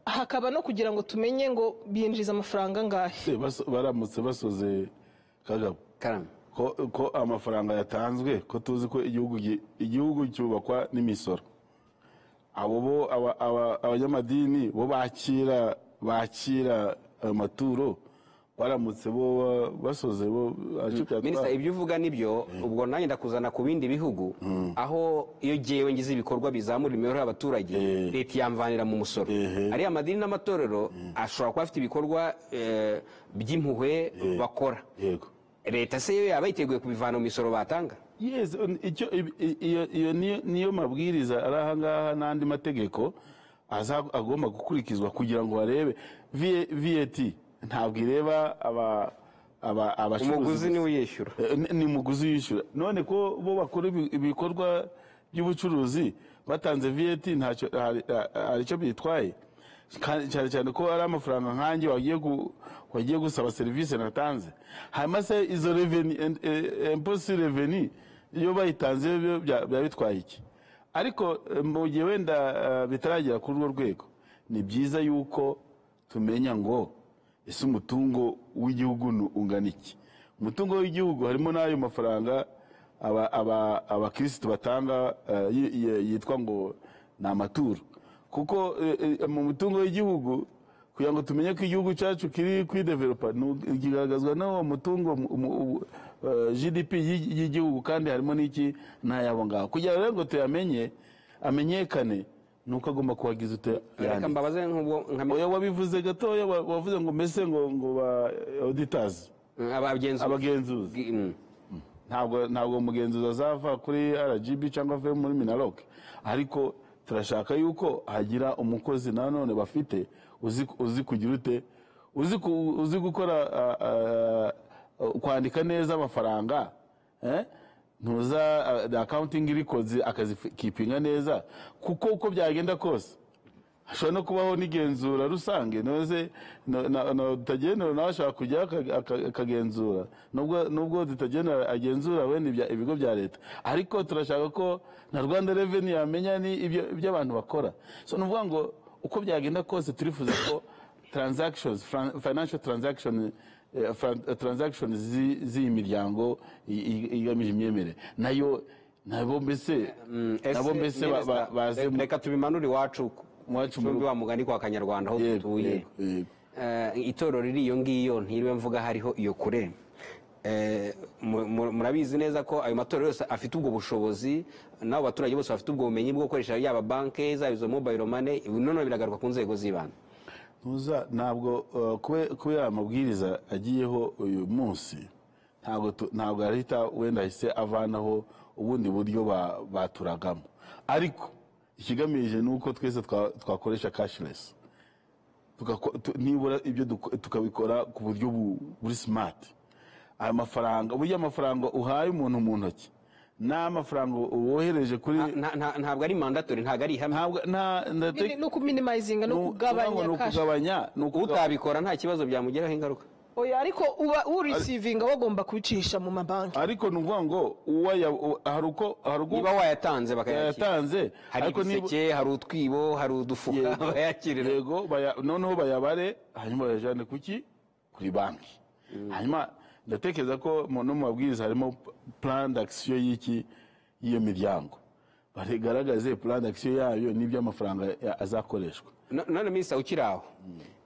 S1: hakaba no kugira ngo tumenye ngo binjiza amafaranga ngahe.
S3: Baramutse basoze Kagabo ko amafaranga yatanzwe, ko tuzi ko igihugu cyubakwa n'imisoro, abo abanyamadini bo bakira ayo maturo baramutse bo basoze bo
S2: Minisita, ibyo uvuga nibyo, ubwo nanjye ndakuzana ku bindi bihugu aho iyo jyewe ngize ibikorwa bizamura imibereho y'abaturage leta yamvanira mu musoro. Ariya amadini n'amatorero ashobora kuba afite ibikorwa by'impuhwe bakora, leta se yo yaba yiteguye kubivana mu misoro batanga?
S3: Yes, iyo niyo mabwiriza ari aha ngaha n'andi mategeko agomba gukurikizwa kugira ngo barebe. VAT ntabwo ireba abacuruzi,
S2: umuguzi niwe uyishyura,
S3: ni umuguzi yishyura. None ko bo bakora ibikorwa by'ubucuruzi batanze VAT ntacyo hari icyo bitwaye, cyane cyane ko ari amafaranga nkanjye wagiye gusaba serivisi natanze. Hanyuma se izo impost revenue iyo bayitanze biba bitwaye iki? Ariko mu gihe wenda bitaragera kuri urwo rwego, ni byiza yuko tumenya ngo ese umutungo w'igihugu ungana iki. Umutungo w'igihugu harimo n'ayo mafaranga abakirisitu batanga yitwa ngo ni amaturo. Kuko mu mutungo w'igihugu, kugira ngo tumenye ko igihugu cyacu kiri kwidevelopa, kigaragazwa n'uwo mutungo GDP y'igihugu, kandi harimo n'iki n'ayabo ngaho. Kugira ngo tuyamenye amenyekane, nuko agomba kuhagiza
S2: reka mbabaze nk'ubwo
S3: wabivuze gatoya, wavuze ngo mbese ngo ba auditors, abagenzuzi. Ntabwo umugenzuzi azava kuri RGB cyangwa ave muri Minaloc, ariko turashaka yuko hagira umukozi nanone bafite uzi kugira ute, uzi gukora kwandika neza amafaranga, ntuza accounting records akazikipinga neza, kuko uko byagenda kose hashobora no kubaho n'igenzura rusange. Noze tutagenera nawe ashaka kujya akagenzura, nubwo tutagenera agenzura wenda ibigo bya leta, ariko turashaka ko na Rwanda Revenue yamenya ni ibyo abantu bakora. So nuvuga ngo uko byagenda kose turifuza ko transactions, financial transactions z'iyi miryango igamije imyemerere nabo mbese baze.
S2: Reka tubimanure iwacu muri wa mugani kwa Kanyarwanda aho dutuye. Itorero riri iyo ngiyo ntiriwe mvuga hariho iyo kure. Murabizi neza ko ayo matorero yose afite ubwo bushobozi, nabo baturage bose bafite ubwo bumenyi bwo gukoresha yaba banke zaba izo mobile money. None biragaruka ku nzego z'ibanga.
S3: Ntabwo kubera amabwiriza agiyeho uyu munsi, ntabwo arita wenda hise avanaho ubundi buryo baturagamo, ariko ikigamije nuko twese twakoresha cashless, nibura ibyo tukabikora ku buryo buri smart. Aya mafaranga, burya amafaranga uhaye umuntu mu ntoki n'amafaranga wohereje kuri
S2: ntabwo ari mandatory, ntabwo ari hamwe,
S1: no kuminimizinga no kugabanya,
S2: utabikora nta kibazo byamugeraho ingaruka.
S1: Oya, ariko uba urisivinga bagomba kubicisha mu mabanki.
S3: Ariko nuvuga ngo
S2: niba wayatanze
S3: bakayatanze,
S2: hari ibiseke, hari utwibo, hari udufuka bayakirira,
S3: yego noneho bayabare, hanyuma bayajane kuri banki. Hanyuma ndatekereza ko no mu mabwiriza harimo plan d'action y'iyo miryango, bagaragaze plan d'action yayo n'ibyo amafaranga azakoreshwa.
S2: None Minisita, ukiri aho,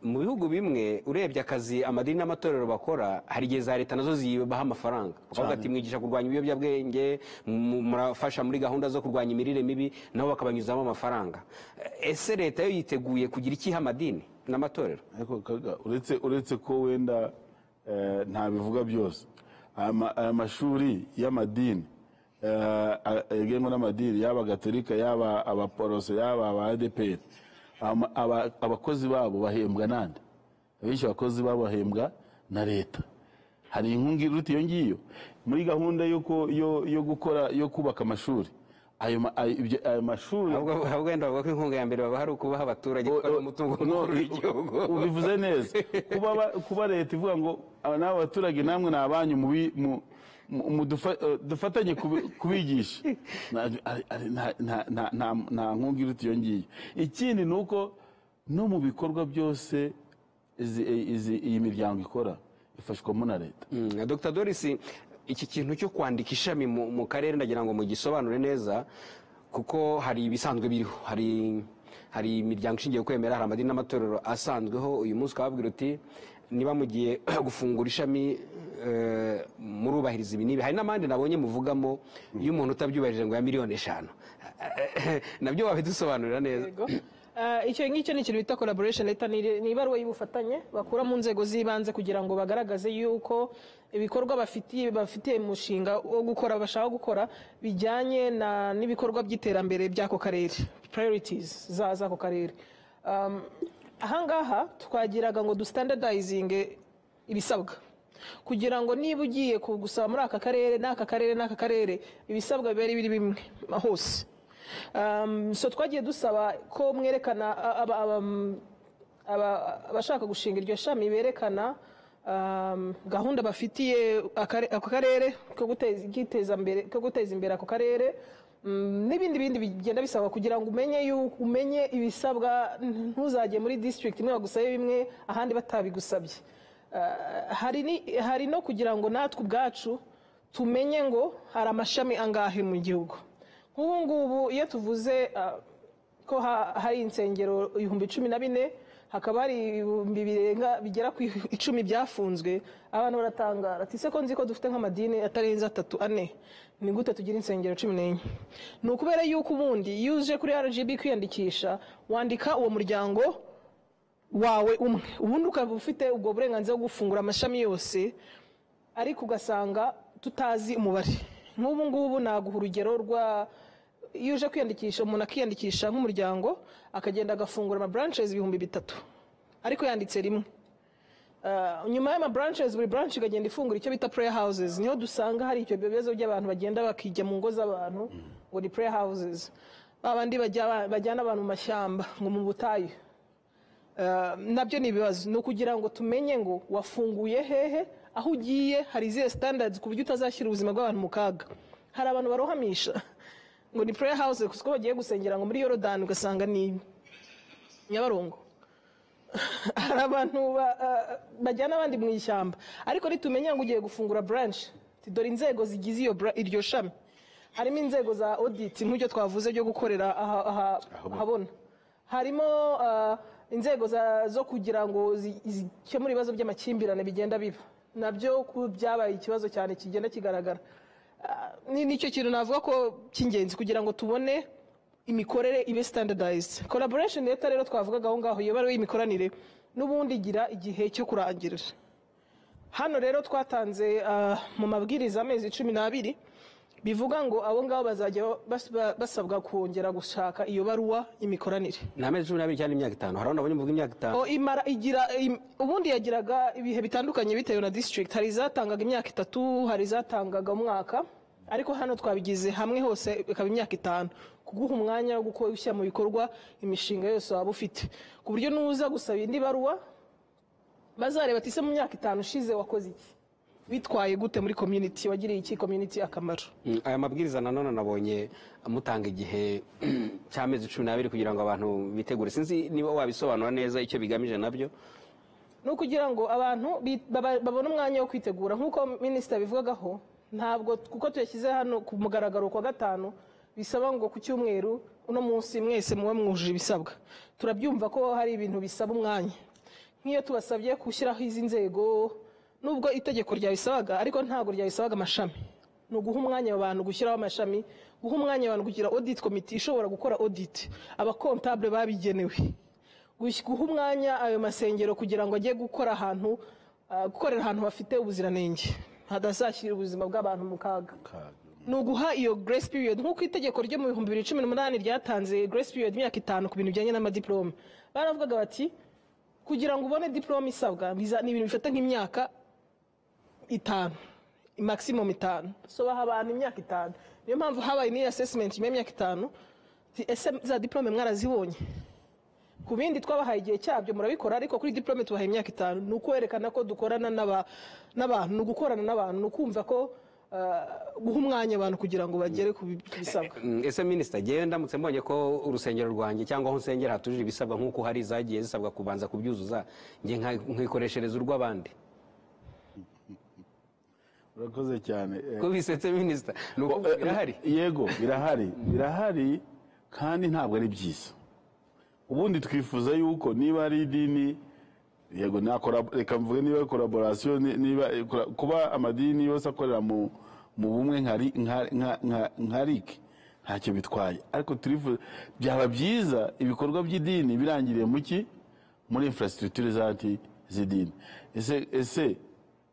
S2: mu bihugu bimwe urebye akazi amadini n'amatorero bakora, hari igihe za leta nazo zibaha amafaranga, bakavuga ati mwigisha kurwanya ibiyobyabwenge, murafasha muri gahunda zo kurwanya imirire mibi, nabo bakabanyuzamo amafaranga. Ese leta yo yiteguye kugira ikiha amadini n'amatorero?
S3: Uretse ko wenda ntabivuga byose, aya mashuri y'amadini yagengwa n'amadini, yaba Gatolika, yaba abaporose, yaba aba ADPR, abakozi babo bahembwa nande? Abenshi abakozi babo bahembwa na leta. Hari inkunga iruta iyo ngiyo muri gahunda yo kubaka amashuri. Ayo mashuri
S2: ahubwo wenda bavuga ko inkunga ya mbere baba hari ukubaha abaturage umutungo w'igihugu.
S3: Ubivuze neza. Kuba leta ivuga ngo n'abo baturage namwe ni abanyu dufatanye kubigisha, nta nkunga iruta iyo ngiyo. Ikindi ni uko no mu bikorwa byose iyi miryango ikora ifashwamo na leta.
S2: Dr. Doris, iki kintu cyo kwandika ishami mu karere ndagira ngo mugisobanure neza, kuko hari ibisanzwe biriho, hari imiryango ishingiye kwemera, hari amadini n'amatorero asanzweho. Uyu munsi ukababwira uti niba mugiye gufungura ishami murubahiriza ibi n'ibi hari n'amande nabonye muvugamo iyo umuntu utabyubahirije ngo ya miliyoni 5 nabyo wabidusobanurira neza.
S1: Icyo ngicyo ni ikintu bita collaboration letter, ni ibaruwa y'ubufatanye bakura mu nzego z'ibanze kugira ngo bagaragaze yuko ibikorwa bafitiye umushinga wo gukora bashaka gukora bijyanye n'ibikorwa by'iterambere by'ako karere, priorities z'ako karere. Ahangaha twagiraga ngo standardizing ibisabwa kugira ngo niba ugiye gusaba muri aka karere n'aka karere n'aka karere ibisabwa bibe biri bimwe hose. So twagiye dusaba ko mwerekana abashaka gushinga iryo shami berekana gahunda bafitiye ako karere ko guteza imbere ako karere n'ibindi bigenda bisaba kugira ngo umenye ibisabwa, ntuzajye muri district imwe bagusabe bimwe ahandi batabigusabye. Hari no kugira ngo natwe ubwacu tumenye ngo hari amashami angahe mu gihugu. Nk'ubu ngubu iyo tuvuze ko hari insengero 14,000 hakaba hari 1000 bigera ku 10 byafunzwe, abantu baratangara ati se ko nzi ko dufite nk'amadini atarenze 3-4 ni gute tugira insengero 14? Ni ukubera yuko ubundi iyo uje kuri RGB kwiyandikisha wandika uwo muryango wawe umwe, ubundi ukaba ufite ubwo burenganzira bwo gufungura amashami yose, ariko ugasanga tutazi umubare. Nk'ubu ngubu naguha urugero rwa iyo uje kwiyandikisha, umuntu akiyandikisha nk'umuryango akagenda agafungura ama branches 3,000 ariko yanditse rimwe. Nyuma y'ama branches buri branch igagenda ifungura icyo bita prayer houses, niho dusanga hari icyo bibazo by'abantu bagenda bakijya mu ngo z'abantu ngo ni prayer houses, babandi bajyana abantu mu mashyamba ngo mu butayu. Nabyo ni ibibazo. Ni ukugira ngo tumenye ngo wafunguye hehe, aho ugiye hari izihe standards ku buryo utazashyira ubuzima bw'abantu mu kaga. Hari abantu barohamisha ngo ni prayer house kuko bagiye gusengera ngo muri Yorodani ugasanga ni Nyabarongo. Hari abantu bajyana abandi mu ishyamba, ariko nitumenya ngo ugiye gufungura branch dore inzego zigize iryo shami, harimo inzego za audit nk'ibyo twavuze byo gukorera habona, harimo inzego zo kugira ngo zikemure ibibazo by'amakimbirane bigenda biba, nabyo byabaye ikibazo cyane kigenda kigaragara. Nicyo kintu navuga ko cy'ingenzi kugira ngo tubone imikorere ibe standardized. Collaboration letter rero twavugaga aho ngaho iyo bari imikoranire n'ubundi igira igihe cyo kurangirira. Hano rero twatanze mu mabwiriza amezi 12 bivuga ngo abo ngabo bazajya basabwa kongera gushaka iyo baruwa imikoranire.
S2: Ni amezi 12 cyane imyaka 5. Harabona abonye mvuga imyaka 5.
S1: Imara igira ubundi yagiraga ibihe bitandukanye bitewe na district. Hari zatangaga imyaka 3, hari zatangaga umwaka, ariko hano twabigize hamwe hose ikaba imyaka 5 kuguha umwanya wo gushyira mu bikorwa imishinga yose waba ufite, ku buryo nuza gusaba indi baruwa bazareba ati se mu myaka 5 ushize wakoze iki, bitwaye gute muri community, wagiriye iki community akamaro.
S2: Aya mabwiriza nanone nabonye mutanga igihe cy'amezi 12 kugira ngo abantu bitegure. Sinzi niba wabisobanura neza icyo bigamije nabyo.
S1: No kugira ngo abantu babone umwanya wo kwitegura nk'uko minister bivugagaho, ntabwo kuko tuyashyize hano ku mugaragaro kwa 5 bisaba ngo ku cyumweru uno munsi mwese muba mwujuje ibisabwa. Turabyumva ko hari ibintu bisaba umwanya, nk'iyo tubasabye gushyiraho izi nzego, nubwo itegeko ryabisabaga ariko ntabwo ryabisabaga amashami. No guha umwanya abantu gushyiraho amashami, guha umwanya abantu kugira audit committee ishobora gukora audit, aba comptable babigenewe, guha umwanya ayo masengero kugira ngo ajye gukora ahantu gukorera ahantu bafite ubuziranenge hadazashyira ubuzima bw'abantu mu kaga. Nuguha iyo grace period nk'uko itegeko ryo mu 2018 ryatanze grace period imyaka 5 ku bintu bijyanye n'amadiplome. Baravugaga bati kugira ngo ubone diplome isabwa ni ibintu bifata nk'imyaka 5, maximum 5. So baha abantu imyaka 5. Niyo mpamvu habaye ni assessment y'imyaka 5. Ese za diplome mwarazibonye? Ku bindi twabahaye igihe cyabyo murabikora, ariko kuri diplome tubahaye imyaka 5. Nuko werekana ko dukorana n'abantu, no gukorana n'abantu, no kumva ko guha umwanya abantu kugira ngo bagere ku bisabwa.
S2: Ese minister genda ndamutse mbonye ko urusengero rwanjye cyangwa aho nsengera hatujije ibisabwa nk'uko hari zagiye zisabwa kubanza kubyuzuza, nge nkikoreshereza urw'abandi.
S3: Urakoze cyane.
S2: Ko bisetse minister nuko birahari.
S3: Yego birahari kandi ntabwo ari byiza. Ubundi twifuza yuko niba ari idini yego reka mvuge niba collaboration niba kuba amadini yose akorera mu bumwe nka RIC ntacyo bitwaye, ariko byaba byiza ibikorwa by'idini birangiriye muri infrastructure z'idini. Ese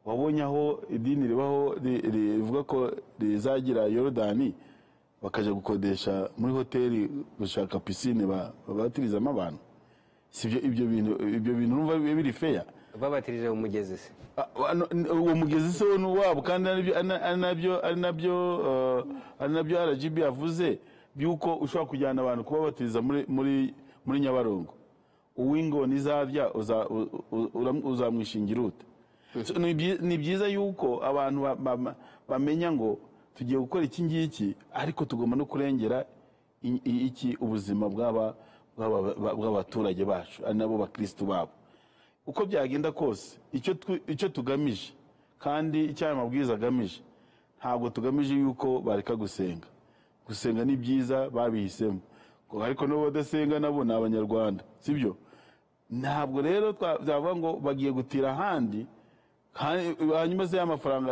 S3: wabonye aho idini ribaho rivuga ko rizagira Yorodani bakaja gukodesha muri hoteli gushaka piscine babatirizamo abantu? Sibyo ibyo bintu numva biri fair?
S2: babatirije umugezi se
S3: uwo mugezi se wabo kandi ari nabyo RGB yavuze byuko ushobora kujyana abantu kubabatiriza muri Nyabarongo, uw'ingoni izabya uzamwishingira ute? Ni byiza yuko abantu bamenya ngo tugiye gukora iki ngiki, ariko tugomba no kurengera ubuzima bw'abaturage bacu ari nabo bakristo babo. Uko byagenda kose icyo tugamije kandi icyo amabwiriza agamije, ntabwo tugamije yuko bareka gusenga ni byiza babihisemo, ariko no badasenga nabo ni abanyarwanda, sibyo? Ntabwo rero byavuga ngo bagiye gutira ahandi hanyuma se y'amafaranga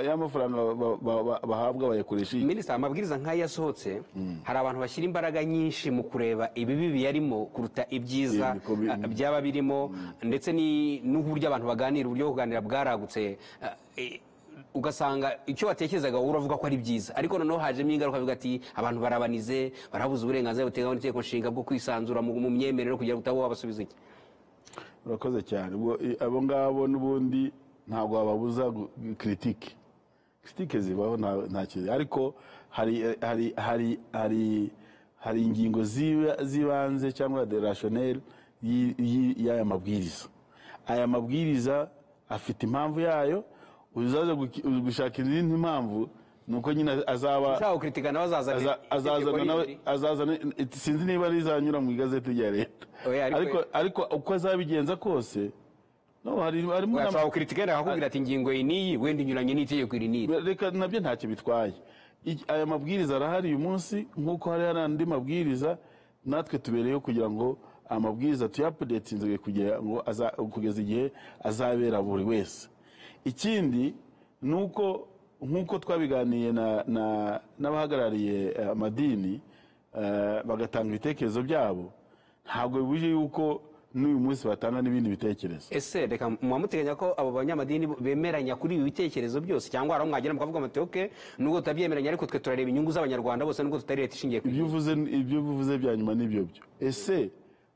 S3: bahabwa bayakoresha.
S2: Minisitiri, amabwiriza nk'aya yasohotse hari abantu bashyira imbaraga nyinshi mu kureba ibibi biyarimo kuruta ibyiza byaba birimo, ndetse n'uburyo abantu baganira, uburyo bwo kuganira bwaragutse, ugasanga icyo batekerezaga uravuga ko ari byiza, ariko noneho hajemo ingaruka bivuga ati abantu barabanize, barabuze uburenganzira buteganywa n'itegeko nshinga bwo kwisanzura mu myemerere kugira ngo utabo wabasubiza iki.
S3: Urakoze cyane. Abo ngabo n'ubundi ntabwo bababuza critique zibaho nta kintu, ariko hari ingingo zibanze cyangwa de rationnel y'aya mabwiriza. Aya mabwiriza afite impamvu yayo, uzaza gushaka izindi mpamvu nuko nyine azazana sinzi niba rizanyura mu igazeti rya leta, ariko uko azabigenza kose harimo
S2: ashobora kritikera akakubwira ati ingingo iyi wenda inyuranye n'itegeko iri n'iri.
S3: Reka nabyo ntacyo bitwaye. Aya mabwiriza arahari uyu munsi nk'uko hari andi mabwiriza, natwe tubereyeho kugira ngo amabwiriza tuyapudetinze kugira ngo kugeza igihe azabera buri wese. Ikindi nuko nk'uko twabiganiye n'abahagarariye amadini bagatanga ibitekerezo byabo, ntabwo bibuje yuko n'uyu munsi batanga n'ibindi bitekerezo.
S2: Ese reka muwamuteganya ko abo banyamadini bemeranya kuri ibi bitekerezo byose, cyangwa hari mwagera mukavuga muti okay nubwo tutabyemeranya ariko twe turareba inyungu z'abanyarwanda bose nubwo tutari leta ishingiye ku
S3: ibyo uvuze bya nyuma n'ibyo byo. Ese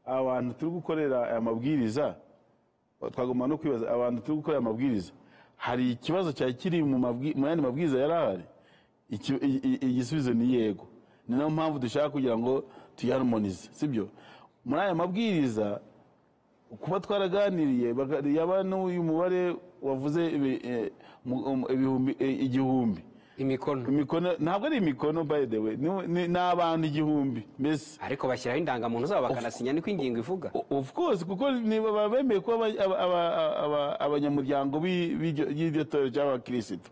S3: abantu turi gukorera aya mabwiriza, twagomba no kwibaza abantu turi gukorera amabwiriza, hari ikibazo cyari kiri mu yandi mabwiriza yari ahari? Igisubizo ni yego. Ni nayo mpamvu dushaka kugira ngo tuyaharmonize, sibyo? Muri aya mabwiriza kuba twaraganiriye yaba n'uyu mubare wavuze igihumbi imikono, ntabwo ari imikono by the way, n'abantu igihumbi mbese,
S2: ariko bashyiraho indangamuntu zabo bakanasinya niko ingingo ivuga.
S3: Of course, kuko niba bemeye kuba abanyamuryango b'iryo torero cy'abakirisitu.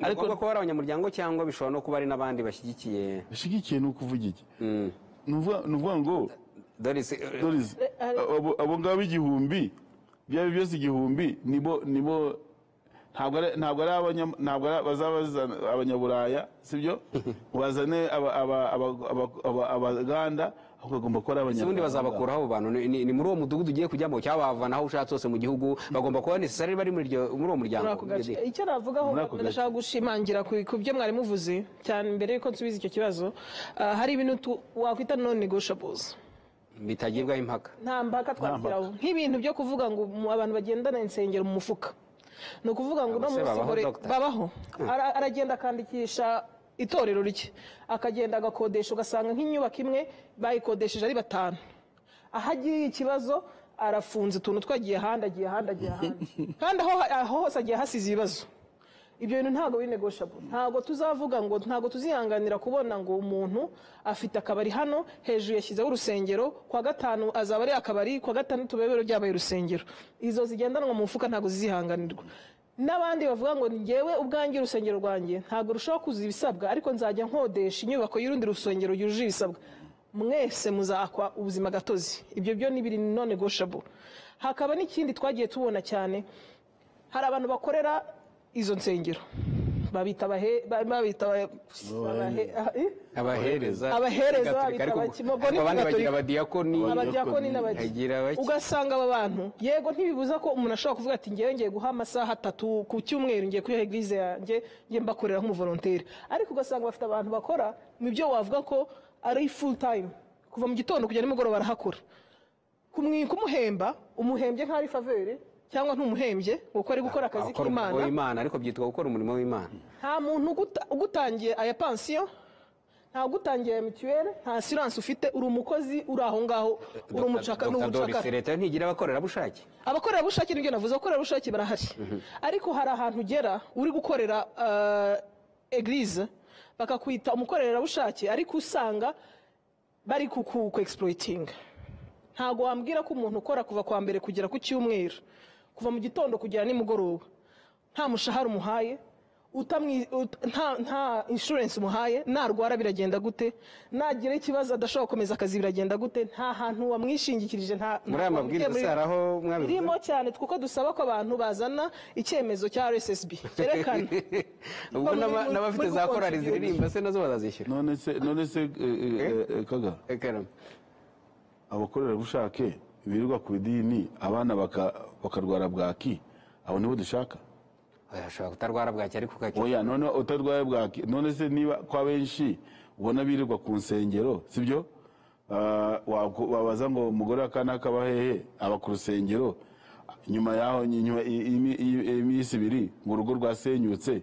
S2: Ariko ko ari abanyamuryango cyangwa bishobora no kuba ari n'abandi bashyigikiye
S3: ni ukuvuga iki? Nuvuga ngo Doris, abo ngabo igihumbi byaba byose igihumbi nibo ntabwo ari bazabazana abanyaburaya, sibyo? Bazane abaganda, ahubwo bagomba kuba ari abanyarwanda.
S2: Ubundi bazabakuraho abo bantu ni muri uwo mudugudu ugiye kujyamo cyangwa bavana aho ushatse hose mu gihugu, bagomba kuba necessary bari muri uwo muryango.
S1: Icyo navugaho ndashaka gushimangira ku byo mwari muvuze cyane mbere yuko nsubiza icyo kibazo. Hari ibintu wakwita non negotiables
S2: bitagirwaho impaka.
S1: Nta mpaka twagiraho, nk'ibintu byo kuvuga ngo abantu bagendana insengero mu mufuka. Ni ukuvuga ngo uno munsi babaho aragenda akandikisha itorero rye, akagenda agakodesha, ugasanga nk'inyubako imwe bayikodesheje ari 5, aho agiye ikibazo arafunze, utuntu twagiye ahandi kandi aho hose agiye hasize ibibazo. Ibyo bintu ntabwo biri negotiable. Ntabwo tuzavuga ngo ntabwo tuzihanganira kubona ngo umuntu afite akabari hano hejuru yashyizeho urusengero, kwa gatanu azaba ari akabari, kwa gatandatu bebero byabaye urusengero. Izo zigendanwa mu mufuka ntabwo zizihanganirwa. N'abandi bavuga ngo ngewe ubwanjye urusengero rwanjye ntabwo rushaho kuza ibisabwa, ariko nzajya nkodesha inyubako y'urundi rusengero yujuje ibisabwa. Mwese muzakwa ubuzima gatozi. Ibyo byo ni biri non negotiable. hakaba n'ikindi twagiye tubona cyane, hari abantu bakorera izo nsengero babita
S2: abahereza
S1: abandi
S2: bagira abadiyakoni
S1: ugasanga aba bantu yego ntibibuza ko umuntu ashobora kuvuga ati ngewe ngiye guha amasaha 3 ku cyumweru ngiye kuri eglise yanjye ngiye mbakorera nk'umuvolontaire, ariko ugasanga bafite abantu bakora mu byo wavuga ko ari full time, kuva mu gitondo kugera nimugoroba barahakora, kumuhemba umuhembye nk'ari faveur cyangwa ntumuhembye kuko ari gukora akazi
S2: k'Imana, ariko byitwa gukora umurimo w'Imana.
S1: Nta muntu ugutangiye aya pension, nta gutangiye ya mutuelle, nta assurance ufite, uri umukozi uri aho ngaho, uri umucaka
S2: n'ubucaka. Leta ntigira abakorerabushake.
S1: Abakorerabushake nibyo navuze, abakorerabushake barahari, ariko hari ahantu ugera uri gukorera eglise bakakwita umukorerabushake, ariko usanga bari ku exploiting. Ntago wambwira ko umuntu ukora kuva kwa mbere kugera ku cyumweru, kuva mu gitondo kugera nimugoroba, nta mushahara umuhaye, nta insurance umuhaye, narwara biragenda gute, nagira ikibazo adashobora gukomeza akazi biragenda gute, nta hantu wamwishingikirije,
S2: muri aya mabwiriza saraho mwabivuze
S1: irimo cyane, kuko dusaba ko abantu bazana icyemezo cya RSSB cyerekana
S2: ubwo n'abafite za korali ziririmba se nazo bazazishyura.
S3: none se kaga abakorerabushake birirwa ku idini abana bakarwara bwaki, abo nibo dushaka.
S2: Ashobora kutarwara bwaki ariko ukakira.
S3: Oya, none utarwaye bwaki, none se niba kwa benshi ubona birirwa ku nsengero, sibyo? Wabaza ngo umugore akana kaba hehe, aba ku rusengero, nyuma yaho iminsi ibiri ngo urugo rwasenyutse.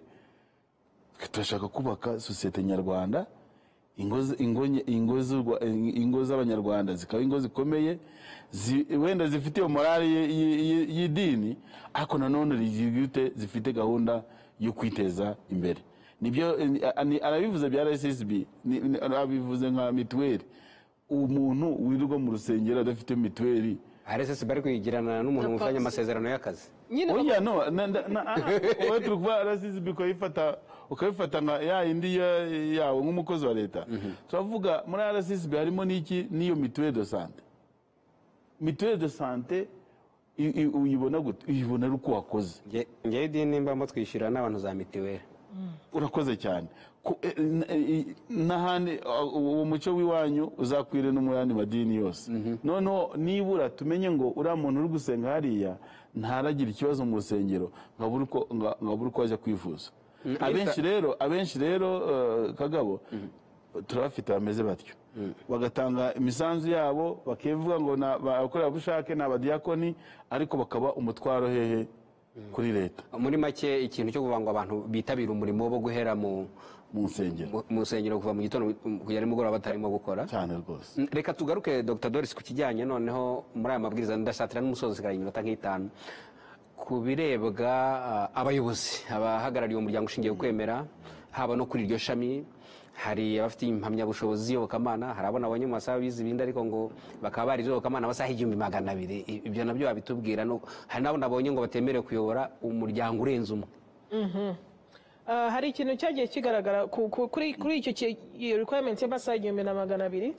S3: Turashaka kubaka sosiyete nyarwanda, ingo z'abanyarwanda zikaba ingo zikomeye, wenda zifite morale y'idini, ariko nanone rigute zifite gahunda yo kwiteza imbere. Nibyo arabivuze bya RSSB, abivuze nka mituweli. Umuntu wirirwa mu rusengero adafite mituweli,
S2: RSSB bari kwigirana n'umuntu mufanye amasezerano y'akazi.
S3: Oya no, wowe turukwa RSSB ukabifata nka ya indi yawe nk'umukozi wa leta. Turavuga muri RSSB harimo n'iki, niyo mituweli de sante. Mituweli de sante uyibona gute? Uyibona ari uko wakoze.
S2: Ngewe idini mbamo twishyura n'abantu za mituweli.
S3: Urakoze cyane. N'ahandi uwo muco w'iwanyu uzakwire no mu yandi madini yose. Noneho nibura tumenye ngo uriya muntu uri gusenga hariya ntaragira ikibazo mu rusengero, nkabura uko ajya kwivuza. Abenshi rero Kagabo turabafite bameze batyo, bagatanga imisanzu yabo bakivuga ngo abakorerabushake ni abadiyakoni, ariko bakaba umutwaro hehe kuri leta.
S2: Muri make ikintu cyo kuvuga ngo abantu bitabira umurimo wo guhera mu nsengero kuva mu gitondo kugera nimugoroba batarimo gukora
S3: cyane rwose.
S2: Reka tugaruke Dr. Doris ku kijyanye noneho muri aya mabwiriza, ndasatira n'umusozi sigara iminota nk'itanu ku birebwa abayobozi abahagarariye umuryango ushingiye kwemera, haba no kuri iryo shami. Hari abafite impamyabushobozi y'Iyobokamana, hari abo nabonye mu masaha bize ibindi ariko ngo bakaba bari Iyobokamana amasaha 200. Ibyo nabyo babitubwira. Hari nabo nabonye ngo batemerewe kuyobora umuryango urenze umwe.
S1: Hari ikintu cyagiye kigaragara kuri icyo requirement y'amasaha 200.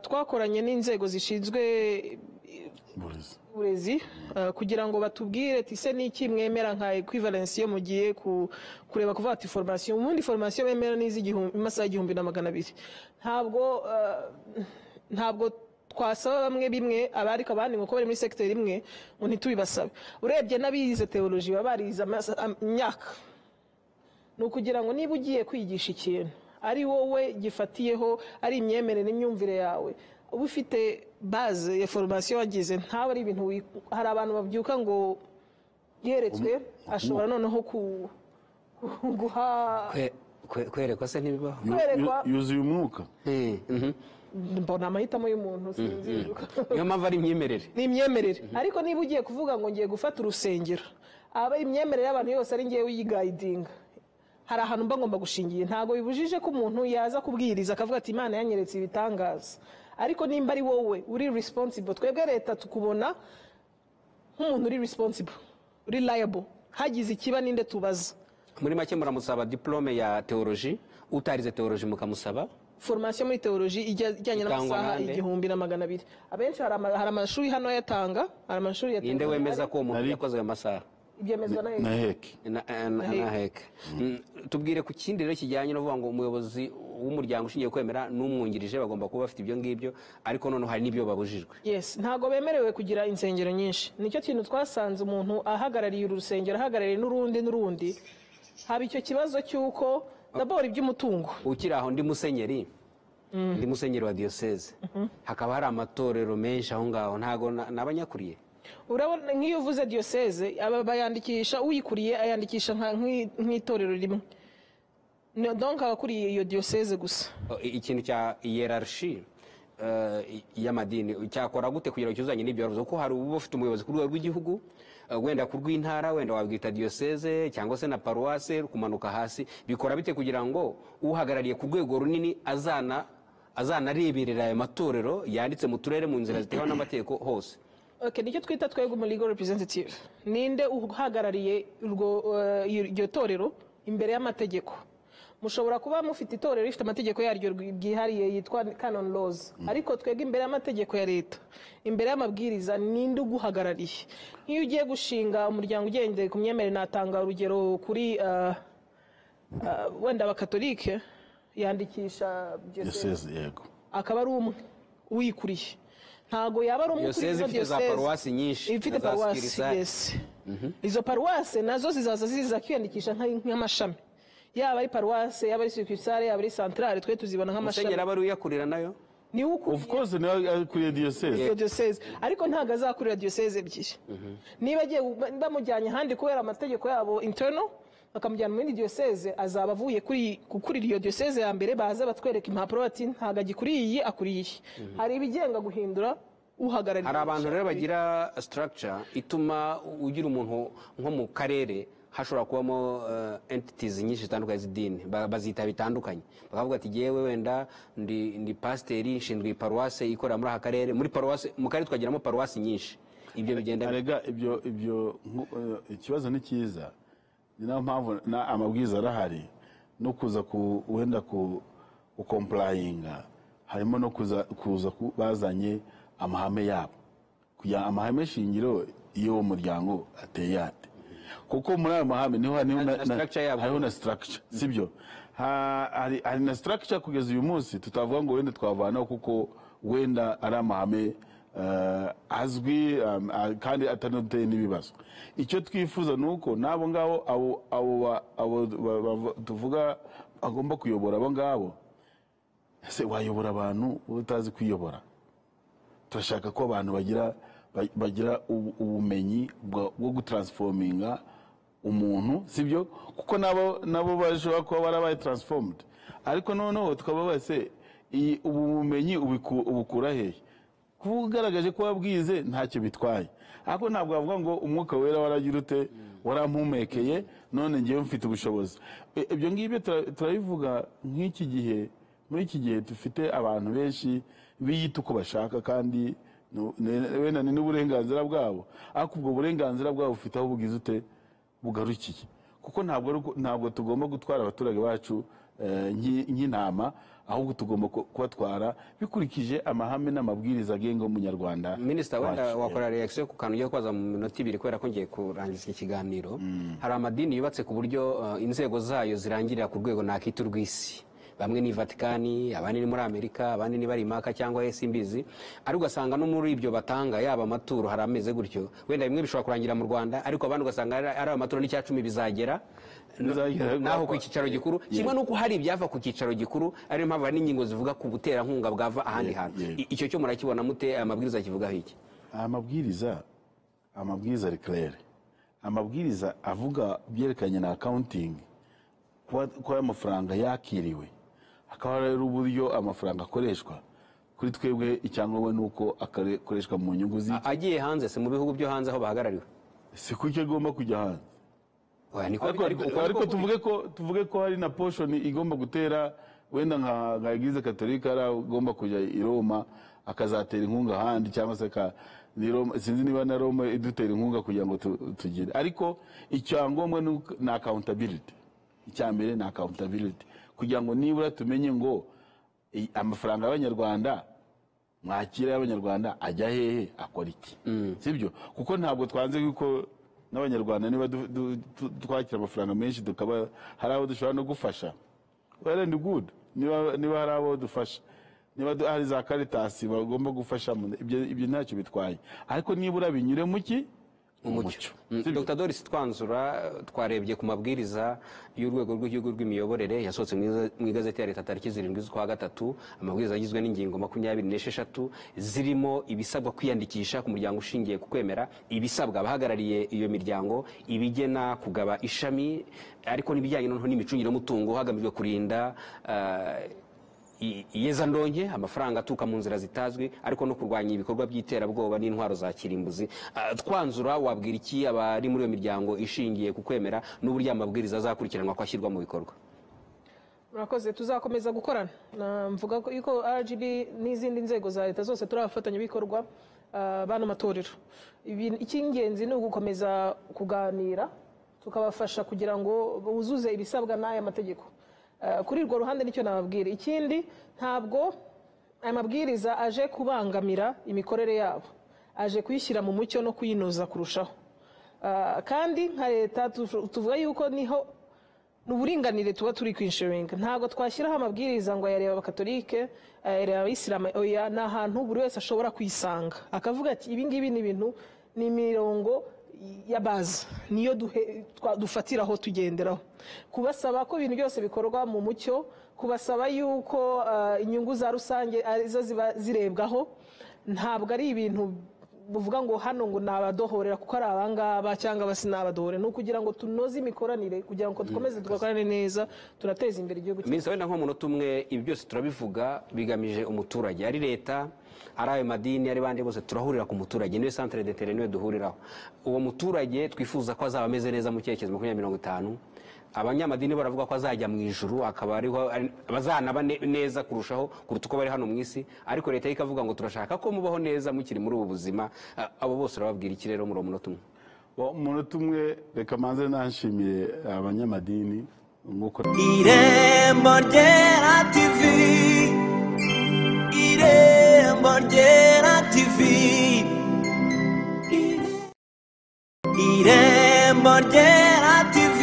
S1: Twakoranye n'inzego zishinzwe uburezi kugira ngo batubwire ati se niki mwemera nka equivalence yo mugiye kureba kuvuga ati formation, ubundi formation bemera amasaha 200. Ntabwo twasaba bamwe bimwe abariko abandi ngo bari muri secteur imwe ngo ntitubibasabe. Urebye n'abize theology babarize imyaka, no kugira ngo niba ugiye kwigisha ikintu ari wowe gifatiyeho, ari imyemerere n'imyumvire yawe, uba ufite base ya formation wagize, ntabe ari ibintu. Hari abantu babyuka ngo yeretswe ashobora noneho guha
S2: kwerekwa se ntibibaho,
S3: yuzuye umwuka.
S1: Mbona amahitamo y'umuntu sinzi.
S2: Niyo mpamvu ari imyemerere,
S1: ni imyemerere. Ariko niba ugiye kuvuga ngo ngiye gufata urusengero, aba imyemerere y'abantu yose ari ngiye uyiguidinga, hari ahantu mba ngomba gushingiye. Ntago bibujije ko umuntu yaza kubwiriza akavuga ati Imana yanyeretse ibitangaza, ariko nimba ari wowe uri responsible, twebwe leta tukubona nk'umuntu uri responsible, uri liable, hagize ikiba ninde tubaza.
S2: Muri make muramusaba diplome ya theology, utarize theology mukamusaba
S1: formation muri theology ijyanye
S2: Itangwa
S1: n'amasaha
S2: nande?
S1: 1200. Abenshi hari amashuri hano yatanga, hari amashuri yatanga.
S2: ninde wemeza ko uwo muntu yakoze ayo masaha
S1: ibyemezwa na
S3: na heki
S2: na heke tubwire ku kindi rero kijyanye no kuvuga ngo umuyobozi w'umuryango ushingiye kwemera n'umwungirije bagomba kuba bafite ibyo ngibyo ariko noneho hari n'ibyo babujijwe.
S1: Yes, ntago bemerewe kugira insengero nyinshi. Nicyo kintu twasanze umuntu ahagarariye uru rusengero, ahagarariye n'urundi haba icyo kibazo cy'uko dabora iby'umutungo.
S2: Ukiri aho ndi musenyeri wa diocese hakaba hari amatorero menshi aho ngaho ntago nabanyakuriye.
S1: Urabona nk'iyo uvuze diocese bayandikisha uyikuriye ayandikisha nk'itorero rimwe. Donc abakuriye iyo diocese gusa.
S2: Ikintu cya hierarchy y'amadini cyakora gute kugira ngo cyuzanye n'ibyo bavuze ko hari ubu bafite umuyobozi ku rwego rw'igihugu wenda ku rw'intara wenda wabwita diocese cyangwa se na paroisse kumanuka hasi bikora bite kugira ngo uhagarariye ku rwego runini azanareberera ayo matorero yanditse mu turere mu nzira zitewe n'amategeko hose.
S1: Okay, nicyo twita twebwe mu legal representative. Ninde uhagarariye iryo torero imbere y'amategeko. Mushobora kuba mufite itorero rifite amategeko yaryo bwihariye yitwa canon laws, ariko twebwe imbere y'amategeko ya leta, imbere y'amabwiriza ninde uguhagarariye. Nk'iyo ugiye gushinga umuryango ugendeye ku myemerere, natanga urugero kuri wenda abakatolike yandikisha
S3: diocese yego
S1: akaba ari umwe uyikuriye. Ntago yaba ari umwe kuri
S2: diocese ifite za paruwasi nyinshi
S1: ifite paruwasi. Yes. Izo paruwasi nazo ziza kwiyandikisha nk'amashami, yaba ari paruwasi, yaba ari succursale, yaba ari centrale, twe tuzibona nk'amashami.
S2: Musenyeri aba ari uyakurira nayo
S1: ni uko
S3: of course nawe kuriye diocese
S1: ariko ntago azakurira diocese ebyiri. Niba agiye bamujyanye ahandi kubera amategeko yabo internal bakamujyana mu yindi diocese, azaba avuye gukurira iyo diocese ya mbere, baza batwereka impapuro bati ntago agikuriye akuriye. Hari ibigenga guhindura uhagarariye.
S2: Hari abantu rero bagira structure ituma ugira umuntu nko mu karere hashobora kubamo entities nyinshi zitandukanye z'idini bazita bitandukanye, bakavuga ati yewe wenda ndi pasiteri nshinzwe iparuwase ikorera muri aka karere, muri paruwase mu karere twagiramo paruwasi nyinshi. Ibyo bigenda
S3: arega ibyo ikibazo ni cyiza, ni nayo mpamvu amabwiriza arahari no kuza wenda complyinga, harimo no kuza bazanye amahame yabo kugira amahame shingiro iyo umuryango ateye ate, kuko muri ayo mahame niho hariho na structure, sibyo? Hari na structure kugeza uyu munsi tutavuga ngo wenda twavanaho kuko wenda ari amahame azwi kandi atanateye n'ibibazo. Icyo twifuza ni uko n'abo ngabo abo tuvuga agomba kuyobora abo ngabo, ese wayobora abantu utazi kwiyobora? Turashaka ko abantu bagira ubumenyi bwo gutransforminga umuntu, sibyo? Kuko nabo bashobora kuba barabaye transformed, ariko noneho tukaba base ubumenyi ubukura hehe? Kuba ugaragaje ko wabwize ntacyo bitwaye, ariko ntabwo bavuga ngo umwuka wera waragira ute warampumekeye none ngewe mfite ubushobozi. Ibyo ngibyo turabivuga nk'iki gihe, muri iki gihe dufite abantu benshi biyita uko bashaka kandi wenda ni n'uburenganzira bwabo, ariko ubwo burenganzira bwabo bufite aho bugize ute bugarukiye, kuko ntabwo tugomba gutwara abaturage bacu nk'intama, ahubwo tugomba kubatwara bikurikije amahame n'amabwiriza agenga umunyarwanda.
S2: Minisita, wenda wakora reaction ku kantu ugiye kwaza mu minota 2 kubera ko ngiye kurangiza iki kiganiro. Hari amadini yubatse ku buryo inzego zayo zirangirira ku rwego nakita rw'isi, bamwe ni Vatikani, abandi ni muri Amerika, abandi ni bari Maka cyangwa Simbizi, ari ugasanga no muri ibyo batanga yaba amaturo hari ameze gutyo, wenda bimwe bishobora kurangira mu Rwanda, ariko abandi ugasanga ari amaturo n'icya 10 bizagera naho ku cyicaro gikuru, kimwe nuko hari ibyava ku cyicaro gikuru, ari mpamvu hari n'ingingo zivuga ku gutera nkunga bwava ahandi hantu. Icyo cyo murakibona mute? Amabwiriza kivuga iki?
S3: Amabwiriza ari clair, amabwiriza avuga byerekanye na accounting kwa amafaranga yakiriwe, akaba rero uburyo amafaranga akoreshwa kuri twebwe. Icyangombwa nuko akoreshwa mu nyungu
S2: agiye hanze, se mu bihugu byo hanze aho bahagarariwe,
S3: si kuki agomba kujya hanze. Ariko tuvuge ko hari na portion igomba gutera, wenda nka Eglise Katolika agomba kujya i Roma akazatera inkunga ahandi, cyangwa se sinzi niba na Roma idutera inkunga kugira ngo tugire. Ariko icyangombwa ni accountability. Icyambere ni accountability, kugira ngo nibura tumenye ngo amafaranga y'abanyarwanda mwakira y'abanyarwanda ajya hehe akora iki sibyo kuko ntabwo twanze yuko n'abanyarwanda niba twakira amafaranga menshi tukaba hari abo dushobora no gufasha well and good niba hari abo dufasha niba hari za Caritas bagomba gufasha ibyo ntacyo bitwaye ariko nibura binyure muki umucyo.
S2: Dr. Doris twanzura twarebye ku mabwiriza y'urwego rw'igihugu rw'imiyoborere yasohotse mu igazeti ya leta tariki 7 z'ukwa gatatu, amabwiriza agizwe n'ingingo 26 zirimo ibisabwa kwiyandikisha ku muryango ushingiye ku kwemera, ibisabwa abahagarariye iyo miryango, ibigena kugaba ishami, ariko n'ibijyanye n'imicungire y'umutungo hagamijwe kurinda iyeza ndonke amafaranga atuka mu nzira zitazwi, ariko no kurwanya ibikorwa by'iterabwoba n'intwaro za kirimbuzi. Twanzura wabwira iki abari muri iyo miryango ishingiye ku kwemera n'uburyo amabwiriza azakurikiranwa kwashyirwa mu bikorwa?
S1: Murakoze, tuzakomeza gukorana. Mvuga ko yuko RGB n'izindi nzego za leta zose turafatanya bikorwa bano matorero. Icy'ingenzi ni ugukomeza kuganira tukabafasha kugira ngo buzuze ibisabwa n'aya mategeko. Kuri urwo ruhande nicyo nababwira. Ikindi, ntabwo aya mabwiriza aje kubangamira imikorere yabo, aje kuyishyira mu mucyo no kuyinoza kurushaho. Kandi nka leta tuvuga yuko niho n'uburinganire tuba turi kwinshiringa. Ntabwo twashyiraho amabwiriza ngo ayareba abakatolike, ayareba abayisilamu, oya, ni ahantu buri wese ashobora kwisanga akavuga ati ibi ngibi ni ibintu, ni imirongo ya bazi niyo dufatiraho tugenderaho, kubasaba ko ibintu byose bikorwa mu mucyo, kubasaba yuko inyungu za rusange arizo ziba zirebwaho, ntabwo ari ibintu buvuga ngo hano ngo nabadohorera kuko ari abangaba cyangwa basi nabadohore, no kugira ngo tunoze imikoranire kugira ngo dukomeze tugakorane neza, turateza imbere igihugu cyacu.
S2: Minisitiri, wenda nko mu munota umwe, ibi byose turabivuga bigamije umuturage, ari leta, ari ayo madini, ari bandi bose turahurira ku muturage, niwe centre d'intérêt, niwe duhuriraho. Uwo muturage twifuza ko azaba ameze neza mu cyerekezo 2050. Abanyamadini baravuga ko azajya mu ijuru, akaba ariho bazanaba neza kurushaho kuruta uko bari hano mu isi, ariko leta ikavuga ngo turashaka ko mubaho neza mukiri muri ubu buzima. Abo bose urababwira iki rero muri uwo munota umwe?
S3: Umunota umwe reka manze nanshimiye abanyamadini nk'uko
S4: Irembo Ryera TV, Irembo Ryera TV, Irembo Ryera TV,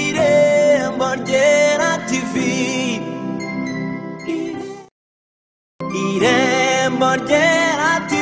S4: Irembo Ryera TV, Irembo Ryera TV.